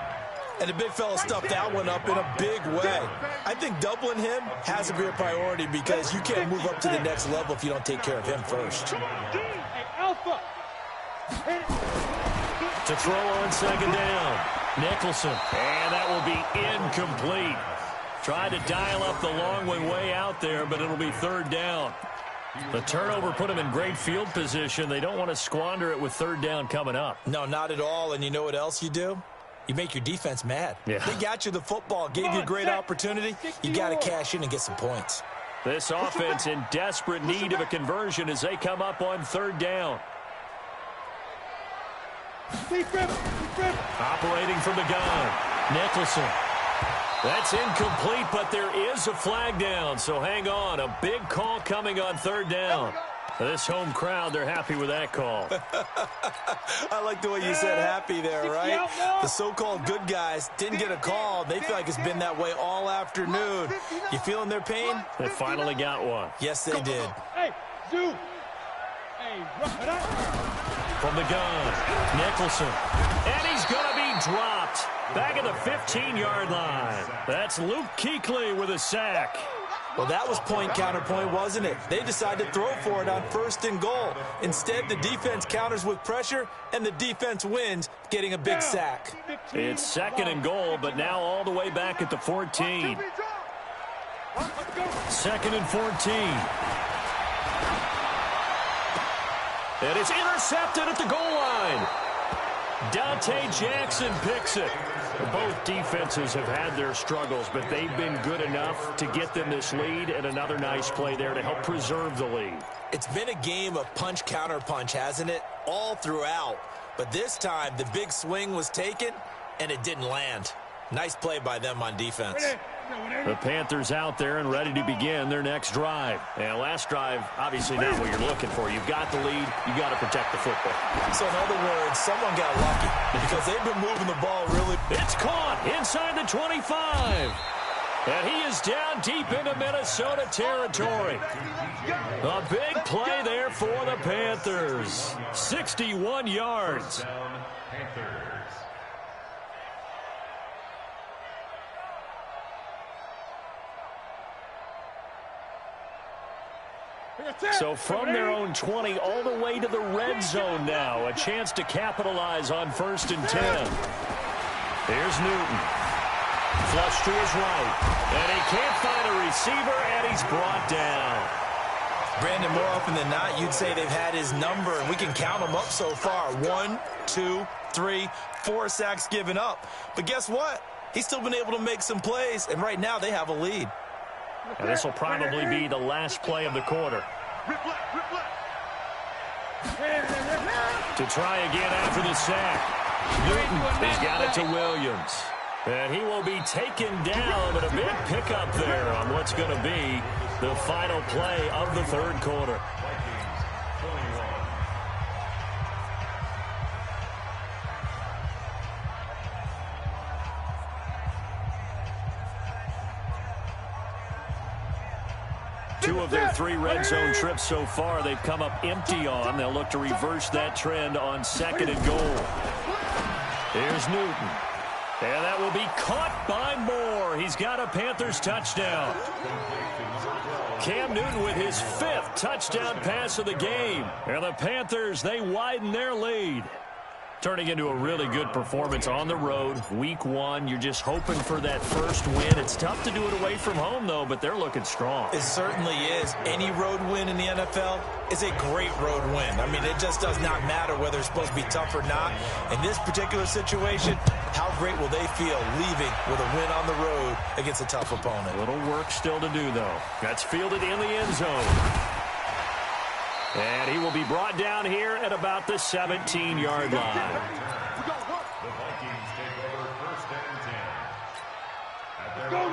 Speaker 7: And the big fella stuffed that one up in a big way. I think doubling him has to be a priority because you can't move up to the next level if you don't take care of him first.
Speaker 5: To throw on 2nd down, Nicholson. And that will be incomplete. Tried to dial up the long way out there, but it'll be 3rd down. The turnover put them in great field position. They don't want to squander it with 3rd down coming up.
Speaker 7: No, not at all. And you know what else you do? You make your defense mad.
Speaker 5: Yeah.
Speaker 7: They got you the football, gave you a great opportunity. You got to cash in and get some points.
Speaker 5: This offense in desperate need of a conversion as they come up on 3rd down. Operating from the gun, Nicholson. That's incomplete, but there is a flag down, so hang on. A big call coming on 3rd down. This home crowd, they're happy with that call.
Speaker 7: I like the way you said happy there, right? The so-called good guys didn't get a call. They feel like it's been that way all afternoon. You feeling their pain?
Speaker 5: They finally got one.
Speaker 7: Yes, they did.
Speaker 6: Hey, Zoo. Hey,
Speaker 5: from the gun, Nicholson. And he's going to be dropped. Back at the 15-yard line. That's Luke Kuechly with a sack.
Speaker 7: Well, that was point counterpoint, wasn't it? They decided to throw for it on 1st and goal. Instead, the defense counters with pressure, and the defense wins, getting a big sack.
Speaker 5: It's 2nd and goal, but now all the way back at the 14. 2nd and 14. And it's intercepted at the goal line. Dante Jackson picks it. Both defenses have had their struggles, but they've been good enough to get them this lead, and another nice play there to help preserve the lead.
Speaker 7: It's been a game of punch-counter-punch, hasn't it? All throughout. But this time, the big swing was taken, and it didn't land. Nice play by them on defense.
Speaker 5: The Panthers out there and ready to begin their next drive. And last drive, obviously not what you're looking for. You've got the lead. You've got to protect the football.
Speaker 7: So in other words, someone got lucky because they've been moving the ball really.
Speaker 5: It's caught inside the 25. And he is down deep into Minnesota territory. A big play there for the Panthers. 61 yards. So from their own 20 all the way to the red zone now. A chance to capitalize on 1st and 10. Here's Newton. Flush to his right. And he can't find a receiver, and he's brought down.
Speaker 7: Brandon, more often than not, you'd say they've had his number, and we can count them up so far. 1, 2, 3, 4 sacks given up. But guess what? He's still been able to make some plays, and right now they have a lead.
Speaker 5: And this will probably be the last play of the quarter. To try again after the sack. Newton has got it to Williams. And he will be taken down, but a big pickup there on what's going to be the final play of the 3rd quarter. Two of their 3 red zone trips so far, they've come up empty on. They'll look to reverse that trend on 2nd and goal. Here's Newton. And that will be caught by Moore. He's got a Panthers touchdown. Cam Newton with his 5th touchdown pass of the game. And the Panthers, they widen their lead. Turning into a really good performance on the road. Week 1, you're just hoping for that first win. It's tough to do it away from home, though, but they're looking strong.
Speaker 7: It certainly is. Any road win in the NFL is a great road win. I mean, it just does not matter whether it's supposed to be tough or not. In this particular situation, how great will they feel leaving with a win on the road against a tough opponent?
Speaker 5: A little work still to do, though. That's fielded in the end zone. And he will be brought down here at about the 17-yard line.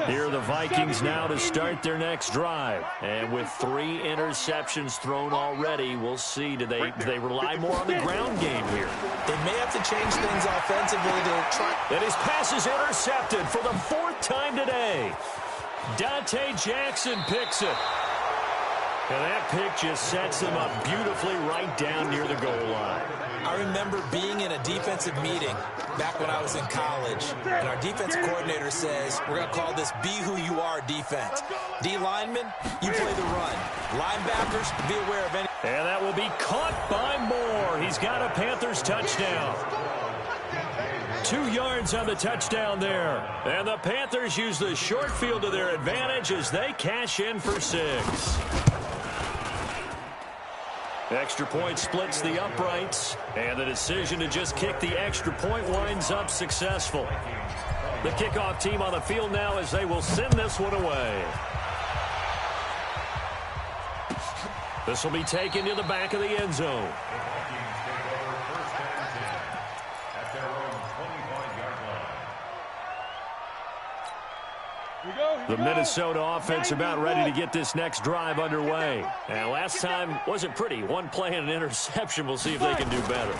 Speaker 5: Here are the Vikings now to start their next drive. And with 3 interceptions thrown already, we'll see. Do they rely more on the ground game here?
Speaker 7: They may have to change things offensively to try.
Speaker 5: And his pass is intercepted for the 4th time today. Dante Jackson picks it. And that pick just sets him up beautifully right down near the goal line.
Speaker 7: I remember being in a defensive meeting back when I was in college, and our defensive coordinator says, we're going to call this Be Who You Are defense. D linemen, you play the run. Linebackers, be aware of any.
Speaker 5: And that will be caught by Moore. He's got a Panthers touchdown. 2 yards on the touchdown there. And the Panthers use the short field to their advantage as they cash in for 6. Extra point splits the uprights, and the decision to just kick the extra point winds up successful. The kickoff team on the field now as they will send this one away. This will be taken to the back of the end zone. The Minnesota offense about ready to get this next drive underway. And last time wasn't pretty. One play and an interception. We'll see if they can do better.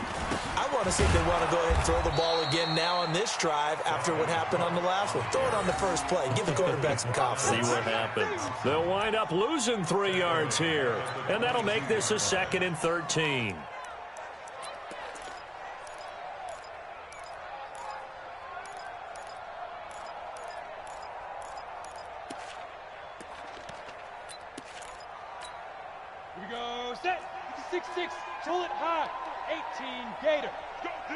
Speaker 7: I want to see if they want to go ahead and throw the ball again now on this drive after what happened on the last one. Throw it on the first play. Give the quarterback some confidence.
Speaker 5: See what happens. They'll wind up losing 3 yards here. And that'll make this a 2nd and 13.
Speaker 6: Set. 6-6. Roll it high. 18 Gator. Go, D.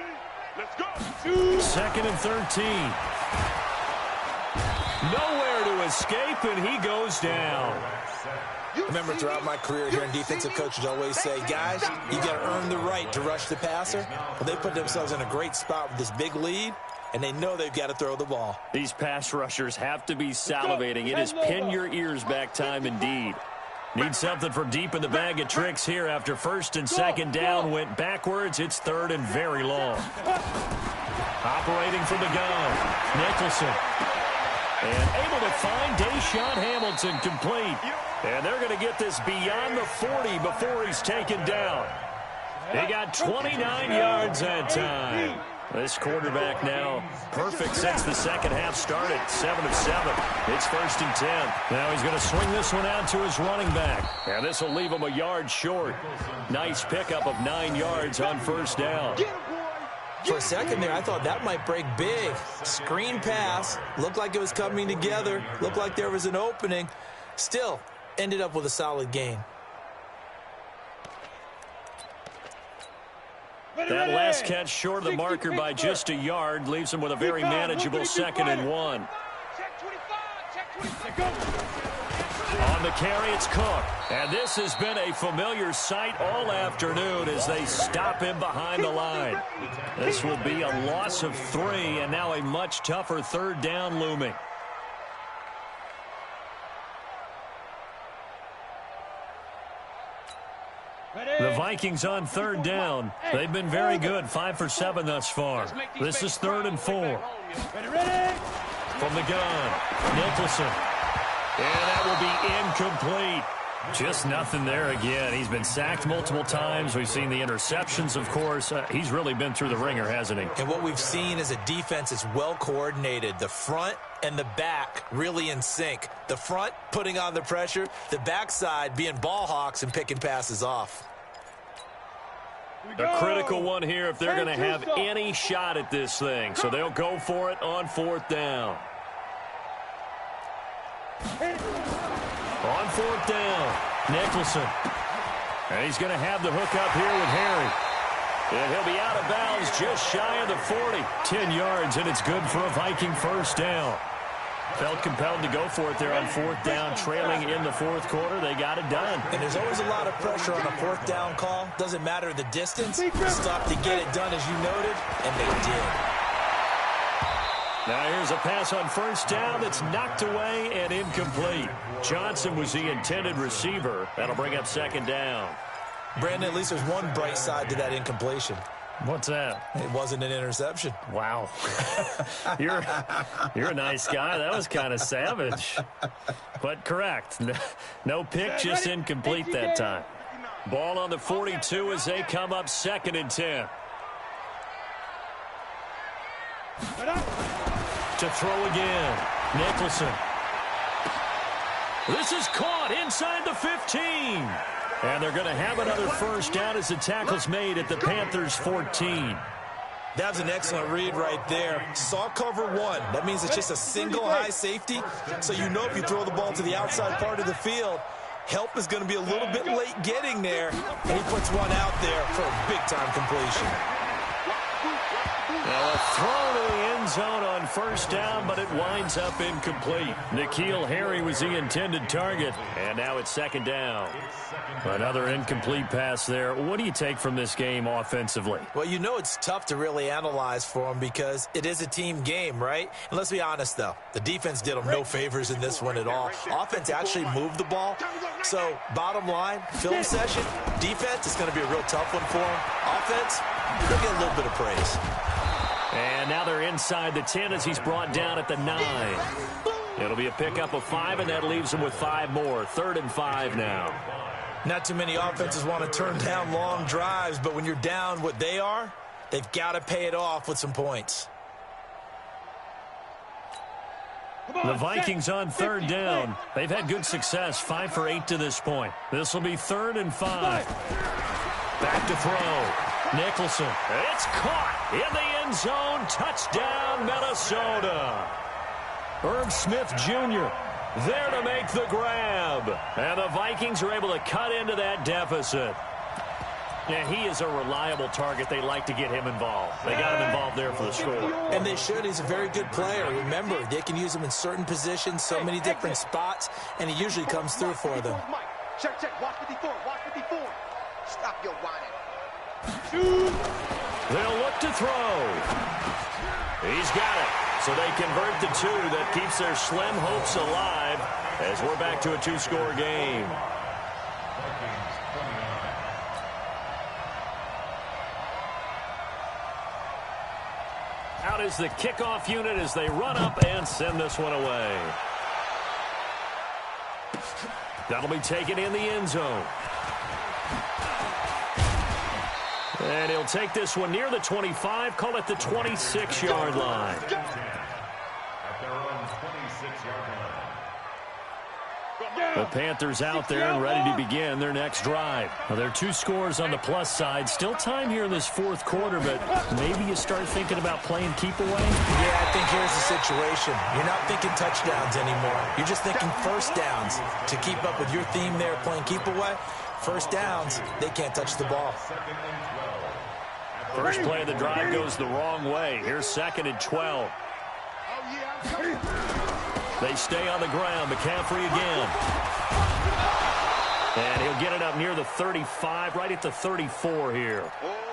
Speaker 6: Let's go.
Speaker 5: 2nd and 13. Nowhere to escape, and he goes down.
Speaker 7: Remember, throughout my career here in defensive coaches always say, guys, you got to earn the right to rush the passer. Well, they put themselves in a great spot with this big lead, and they know they've got to throw the ball.
Speaker 5: These pass rushers have to be salivating. It is pin your ears back time indeed. Need something from deep in the bag of tricks here after 1st and 2nd down went backwards. It's 3rd and very long. Operating from the gun, Nicholson. And able to find Deshaun Hamilton complete. And they're going to get this beyond the 40 before he's taken down. He got 29 yards that time. This quarterback now perfect since the second half started. 7 of 7. It's 1st and 10. Now he's going to swing this one out to his running back. And this will leave him a yard short. Nice pickup of 9 yards on 1st down.
Speaker 7: For a second there, I thought that might break big. Screen pass. Looked like it was coming together. Looked like there was an opening. Still, ended up with a solid gain.
Speaker 5: That last catch short of the marker by just a yard leaves him with a very manageable 2nd and 1. On the carry, it's Cook. And this has been a familiar sight all afternoon as they stop him behind the line. This will be a loss of 3, and now a much tougher 3rd down looming. The Vikings on 3rd down. They've been very good, 5 for 7 thus far. This is 3rd and 4. From the gun, Nicholson. And that will be incomplete. Just nothing there again. He's been sacked multiple times. We've seen the interceptions, of course. He's really been through the ringer, hasn't he?
Speaker 7: And what we've seen is a defense that's well coordinated. The front and the back really in sync. The front putting on the pressure. The backside being ball hawks and picking passes off.
Speaker 5: A critical one here if they're going to have any shot at this thing. So they'll go for it on 4th down. On 4th down, Nicholson. And he's going to have the hook up here with Harry. And he'll be out of bounds just shy of the 40. 10 yards, and it's good for a Viking 1st down. Felt compelled to go for it there on 4th down, trailing in the 4th quarter. They got it done.
Speaker 7: And there's always a lot of pressure on a 4th down call. Doesn't matter the distance. Stop to get it done, as you noted, and they did.
Speaker 5: Now here's a pass on 1st down that's knocked away and incomplete. Johnson was the intended receiver. That'll bring up 2nd down.
Speaker 7: Brandon, at least there's one bright side to that incompletion.
Speaker 5: What's that?
Speaker 7: It wasn't an interception.
Speaker 5: Wow. You're a nice guy. That was kind of savage. But correct. No pick, just incomplete that time. Ball on the 42 as they come up 2nd and 10. To throw again. Nicholson. This is caught inside the 15. And they're going to have another 1st down as the tackle's made at the Panthers' 14.
Speaker 7: That was an excellent read right there. Saw cover 1. That means it's just a single high safety. So you know if you throw the ball to the outside part of the field, help is going to be a little bit late getting there. And he puts one out there for a big-time completion.
Speaker 5: Now a throw to the end zone on 1st down, but it winds up incomplete. N'Keal Harry was the intended target, and now it's 2nd down. Another incomplete pass there. What do you take from this game offensively?
Speaker 7: Well, you know it's tough to really analyze for them because it is a team game, right? And let's be honest, though. The defense did them no favors in this one at all. Offense actually moved the ball. So, bottom line, film session, defense is going to be a real tough one for them. Offense, they'll get a little bit of praise.
Speaker 5: And now they're inside the 10 as he's brought down at the 9. It'll be a pickup of 5, and that leaves them with 5 more. 3rd and 5 now.
Speaker 7: Not too many offenses want to turn down long drives, but when you're down what they are, they've got to pay it off with some points.
Speaker 5: The Vikings on 3rd down. They've had good success, 5 for 8 to this point. This will be 3rd and 5. Back to throw. Nicholson. It's caught in the end zone. Touchdown, Minnesota. Irv Smith Jr. there to make the grab. And the Vikings are able to cut into that deficit. Yeah, he is a reliable target. They like to get him involved. They got him involved there for the score.
Speaker 7: And they should. He's a very good player. Remember, they can use him in certain positions, so many different spots, and he usually comes through for them.
Speaker 9: Check, check. Watch 54. Watch 54. Stop your whining.
Speaker 5: They'll look to throw. He's got it. So they convert the 2 that keeps their slim hopes alive as we're back to a 2-score game. Out is the kickoff unit as they run up and send this one away. That'll be taken in the end zone. And he'll take this one near the 25, call it the 26-yard line.
Speaker 8: At their own 26-yard line.
Speaker 5: The Panthers out there and ready to begin their next drive. Well, there are 2 scores on the plus side. Still time here in this 4th quarter, but maybe you start thinking about playing keep away?
Speaker 7: Yeah, I think here's the situation. You're not thinking touchdowns anymore. You're just thinking first downs. To keep up with your theme there, playing keep away, first downs, they can't touch the ball.
Speaker 5: First play of the drive goes the wrong way. Here's 2nd and 12. They stay on the ground. McCaffrey again. And he'll get it up near the 35, right at the 34 here.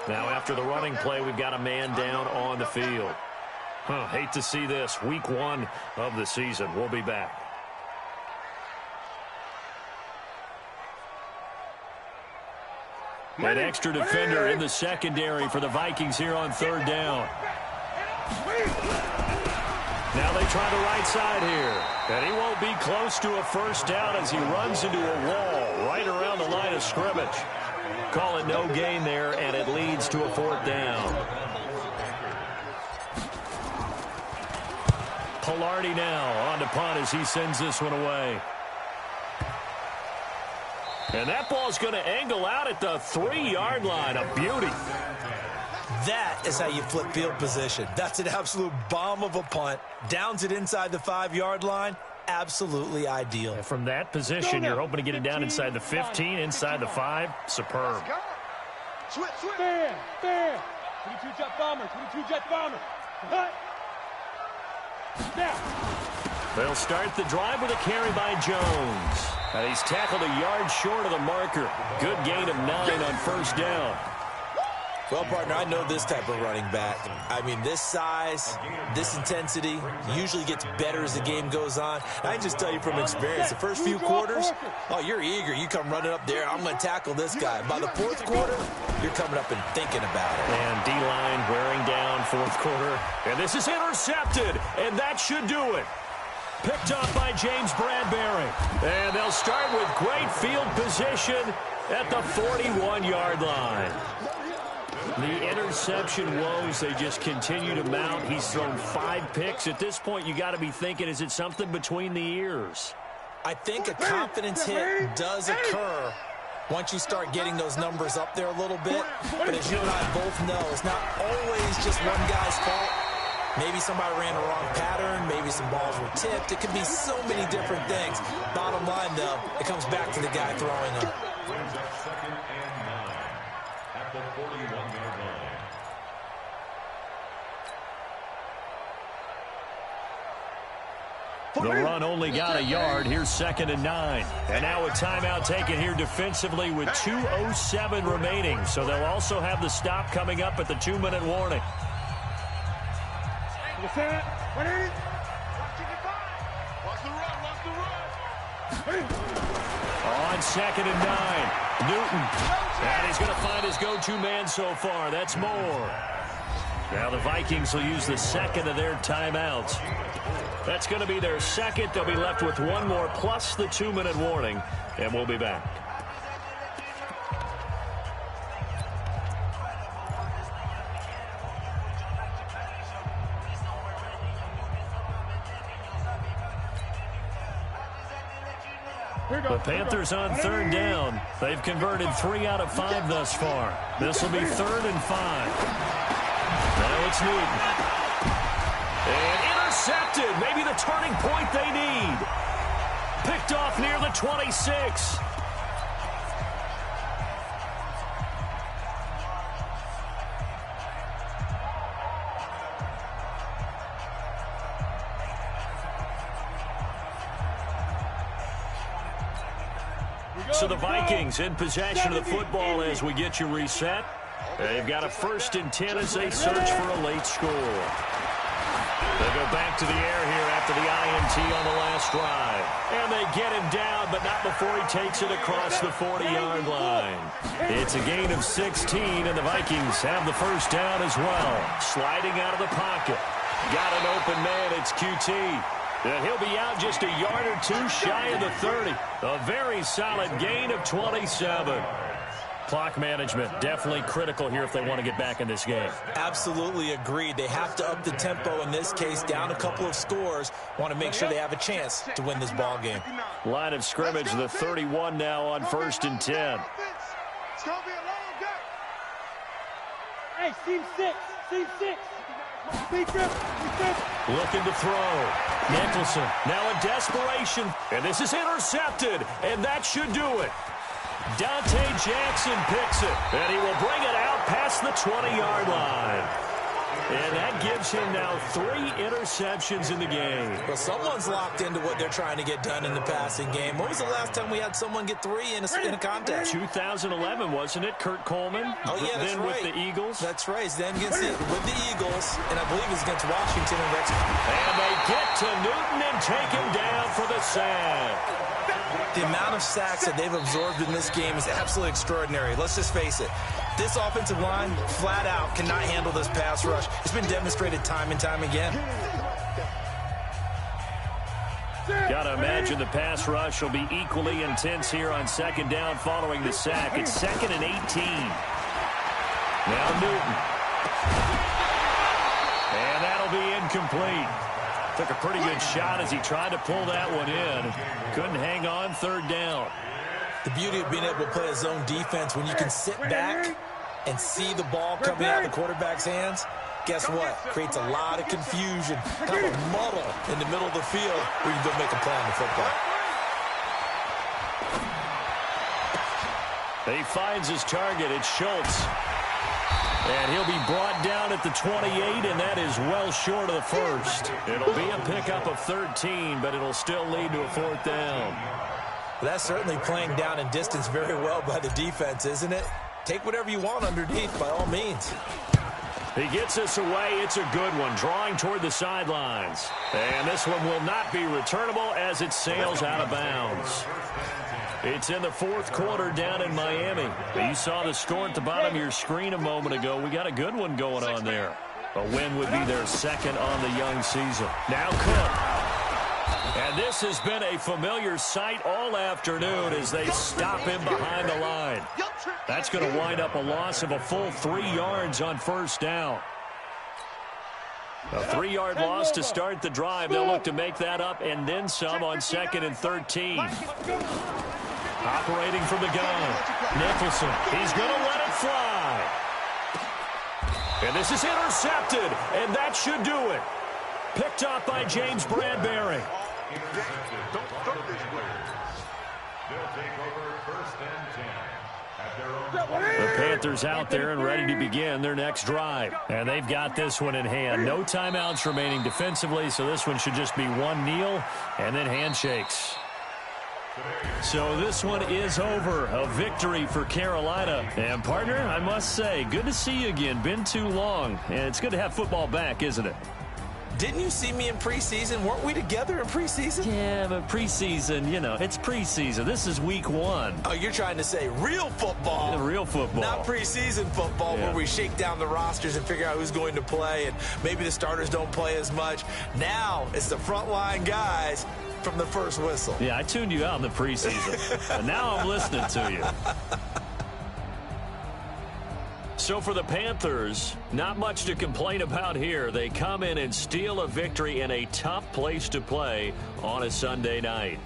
Speaker 5: Now after the running play, we've got a man down on the field. Hate to see this. Week 1 of the season. We'll be back. An extra defender in the secondary for the Vikings here on 3rd down. Now they try the right side here. And he won't be close to a first down as he runs into a wall right around the line of scrimmage. Call it no gain there, and it leads to a 4th down. Pilardi now on to punt as he sends this one away. And that ball's going to angle out at the 3-yard line. A beauty.
Speaker 7: That is how you flip field position. That's an absolute bomb of a punt. Downs it inside the 5-yard line. Absolutely ideal.
Speaker 5: And from that position, you're hoping to get it down inside the 15, inside the 5. Superb.
Speaker 6: Bam, bam. 22-jet bomber, 22-jet bomber. Cut. Now.
Speaker 5: They'll start the drive with a carry by Jones. And he's tackled a yard short of the marker. Good gain of 9 on first down.
Speaker 7: Well, partner, I know this type of running back. I mean, this size, this intensity usually gets better as the game goes on. I can just tell you from experience, the first few quarters, oh, you're eager. You come running up there, I'm going to tackle this guy. By the 4th quarter, you're coming up and thinking about it.
Speaker 5: And D-line wearing down 4th quarter. And this is intercepted, and that should do it. Picked up by James Bradbury. And they'll start with great field position at the 41-yard line. The interception woes, they just continue to mount. He's thrown 5 picks. At this point, you got to be thinking, is it something between the ears?
Speaker 7: I think a confidence hit does occur once you start getting those numbers up there a little bit. But as you and I both know, it's not always just one guy's fault. Maybe somebody ran a wrong pattern. Maybe some balls were tipped. It could be so many different things. Bottom line, though, it comes back to the guy throwing them.
Speaker 8: Brings up 2nd and 9 at the 41-yard line.
Speaker 5: The run only got a yard. Here's 2nd and 9. And now a timeout taken here defensively with 2:07 remaining. So they'll also have the stop coming up at the 2-minute warning.
Speaker 6: Watch the run.
Speaker 5: On 2nd and 9. Newton. And he's going to find his go-to man so far. That's Moore. Now the Vikings will use the 2nd of their timeouts. That's going to be their second. They'll be left with one more plus the 2-minute warning, and we'll be back. The Panthers on third down. They've converted 3 out of 5 thus far. This will be 3rd and 5. Now it's Newton. And intercepted. Maybe the turning point they need. Picked off near the 26. So the Vikings in possession of the football as we get you reset. They've got a 1st and 10 as they search for a late score. They go back to the air here after the INT on the last drive. And they get him down, but not before he takes it across the 40-yard line. It's a gain of 16, and the Vikings have the 1st down as well. Sliding out of the pocket. Got an open man. It's QT. And he'll be out just a yard or 2 shy of the 30. A very solid gain of 27. Clock management definitely critical here if they want to get back in this game.
Speaker 7: Absolutely agreed. They have to up the tempo in this case, down a couple of scores. Want to make sure they have a chance to win this ball game.
Speaker 5: Line of scrimmage, the 31 now on 1st and 10.
Speaker 9: It's going to be a long game.
Speaker 6: Hey, seam 6. Seam 6.
Speaker 5: Looking to throw. Nicholson now in desperation. And this is intercepted. And that should do it. Dante Jackson picks it. And he will bring it out past the 20-yard line. And that gives him now 3 interceptions in the game.
Speaker 7: Well, someone's locked into what they're trying to get done in the passing game. When was the last time we had someone get 3 in a contest?
Speaker 5: 2011, wasn't it? Kurt Coleman?
Speaker 7: Oh, yeah, that's
Speaker 5: then
Speaker 7: right.
Speaker 5: With the Eagles?
Speaker 7: That's right. Then with the Eagles, and I believe it's against Washington and Rex.
Speaker 5: And they get to Newton and take him down for the sack.
Speaker 7: The amount of sacks that they've absorbed in this game is absolutely extraordinary. Let's just face it. This offensive line, flat out, cannot handle this pass rush. It's been demonstrated time and time again.
Speaker 5: Got to imagine the pass rush will be equally intense here on 2nd down following the sack. It's 2nd and 18. Now Newton. And that'll be incomplete. Took a pretty good shot as he tried to pull that one in. Couldn't hang on 3rd down.
Speaker 7: The beauty of being able to play a zone defense when you can sit back and see the ball coming out of the quarterback's hands, guess what? Creates a lot of confusion, kind of a muddle in the middle of the field where you can go make a play on the football.
Speaker 5: He finds his target. It's Schultz. And he'll be brought down at the 28, and that is well short of the 1st. It'll be a pickup of 13, but it'll still lead to a 4th down.
Speaker 7: That's certainly playing down in distance very well by the defense, isn't it? Take whatever you want underneath, by all means.
Speaker 5: He gets us away. It's a good one, drawing toward the sidelines. And this one will not be returnable as it sails out of bounds. It's in the 4th quarter down in Miami. You saw the score at the bottom of your screen a moment ago. We got a good one going on there. A win would be their 2nd on the young season. Now Cook. And this has been a familiar sight all afternoon as they stop him behind the line. That's going to wind up a loss of a full 3 yards on 1st down. A 3-yard loss to start the drive. They'll look to make that up and then some on 2nd and 13. Operating from the gun. Nicholson. He's going to let it fly. And this is intercepted. And that should do it. Picked up by James Bradbury.
Speaker 8: They'll take over 1st and 10 at their own.
Speaker 5: The Panthers out there and ready to begin their next drive. And they've got this one in hand. No timeouts remaining defensively, so this one should just be one kneel and then handshakes. So this one is over. A victory for Carolina. And, partner, I must say, good to see you again. Been too long. And it's good to have football back, isn't it?
Speaker 7: Didn't you see me in preseason? Weren't we together in preseason?
Speaker 10: Yeah, but preseason, you know, it's preseason. This is week 1.
Speaker 7: Oh, you're trying to say real football.
Speaker 10: Yeah, real football.
Speaker 7: Not preseason football where we shake down the rosters and figure out who's going to play, and maybe the starters don't play as much. Now it's the frontline guys from the first whistle.
Speaker 10: Yeah, I tuned you out in the preseason. And now I'm listening to you. So for the Panthers, not much to complain about here. They come in and steal a victory in a tough place to play on a Sunday night.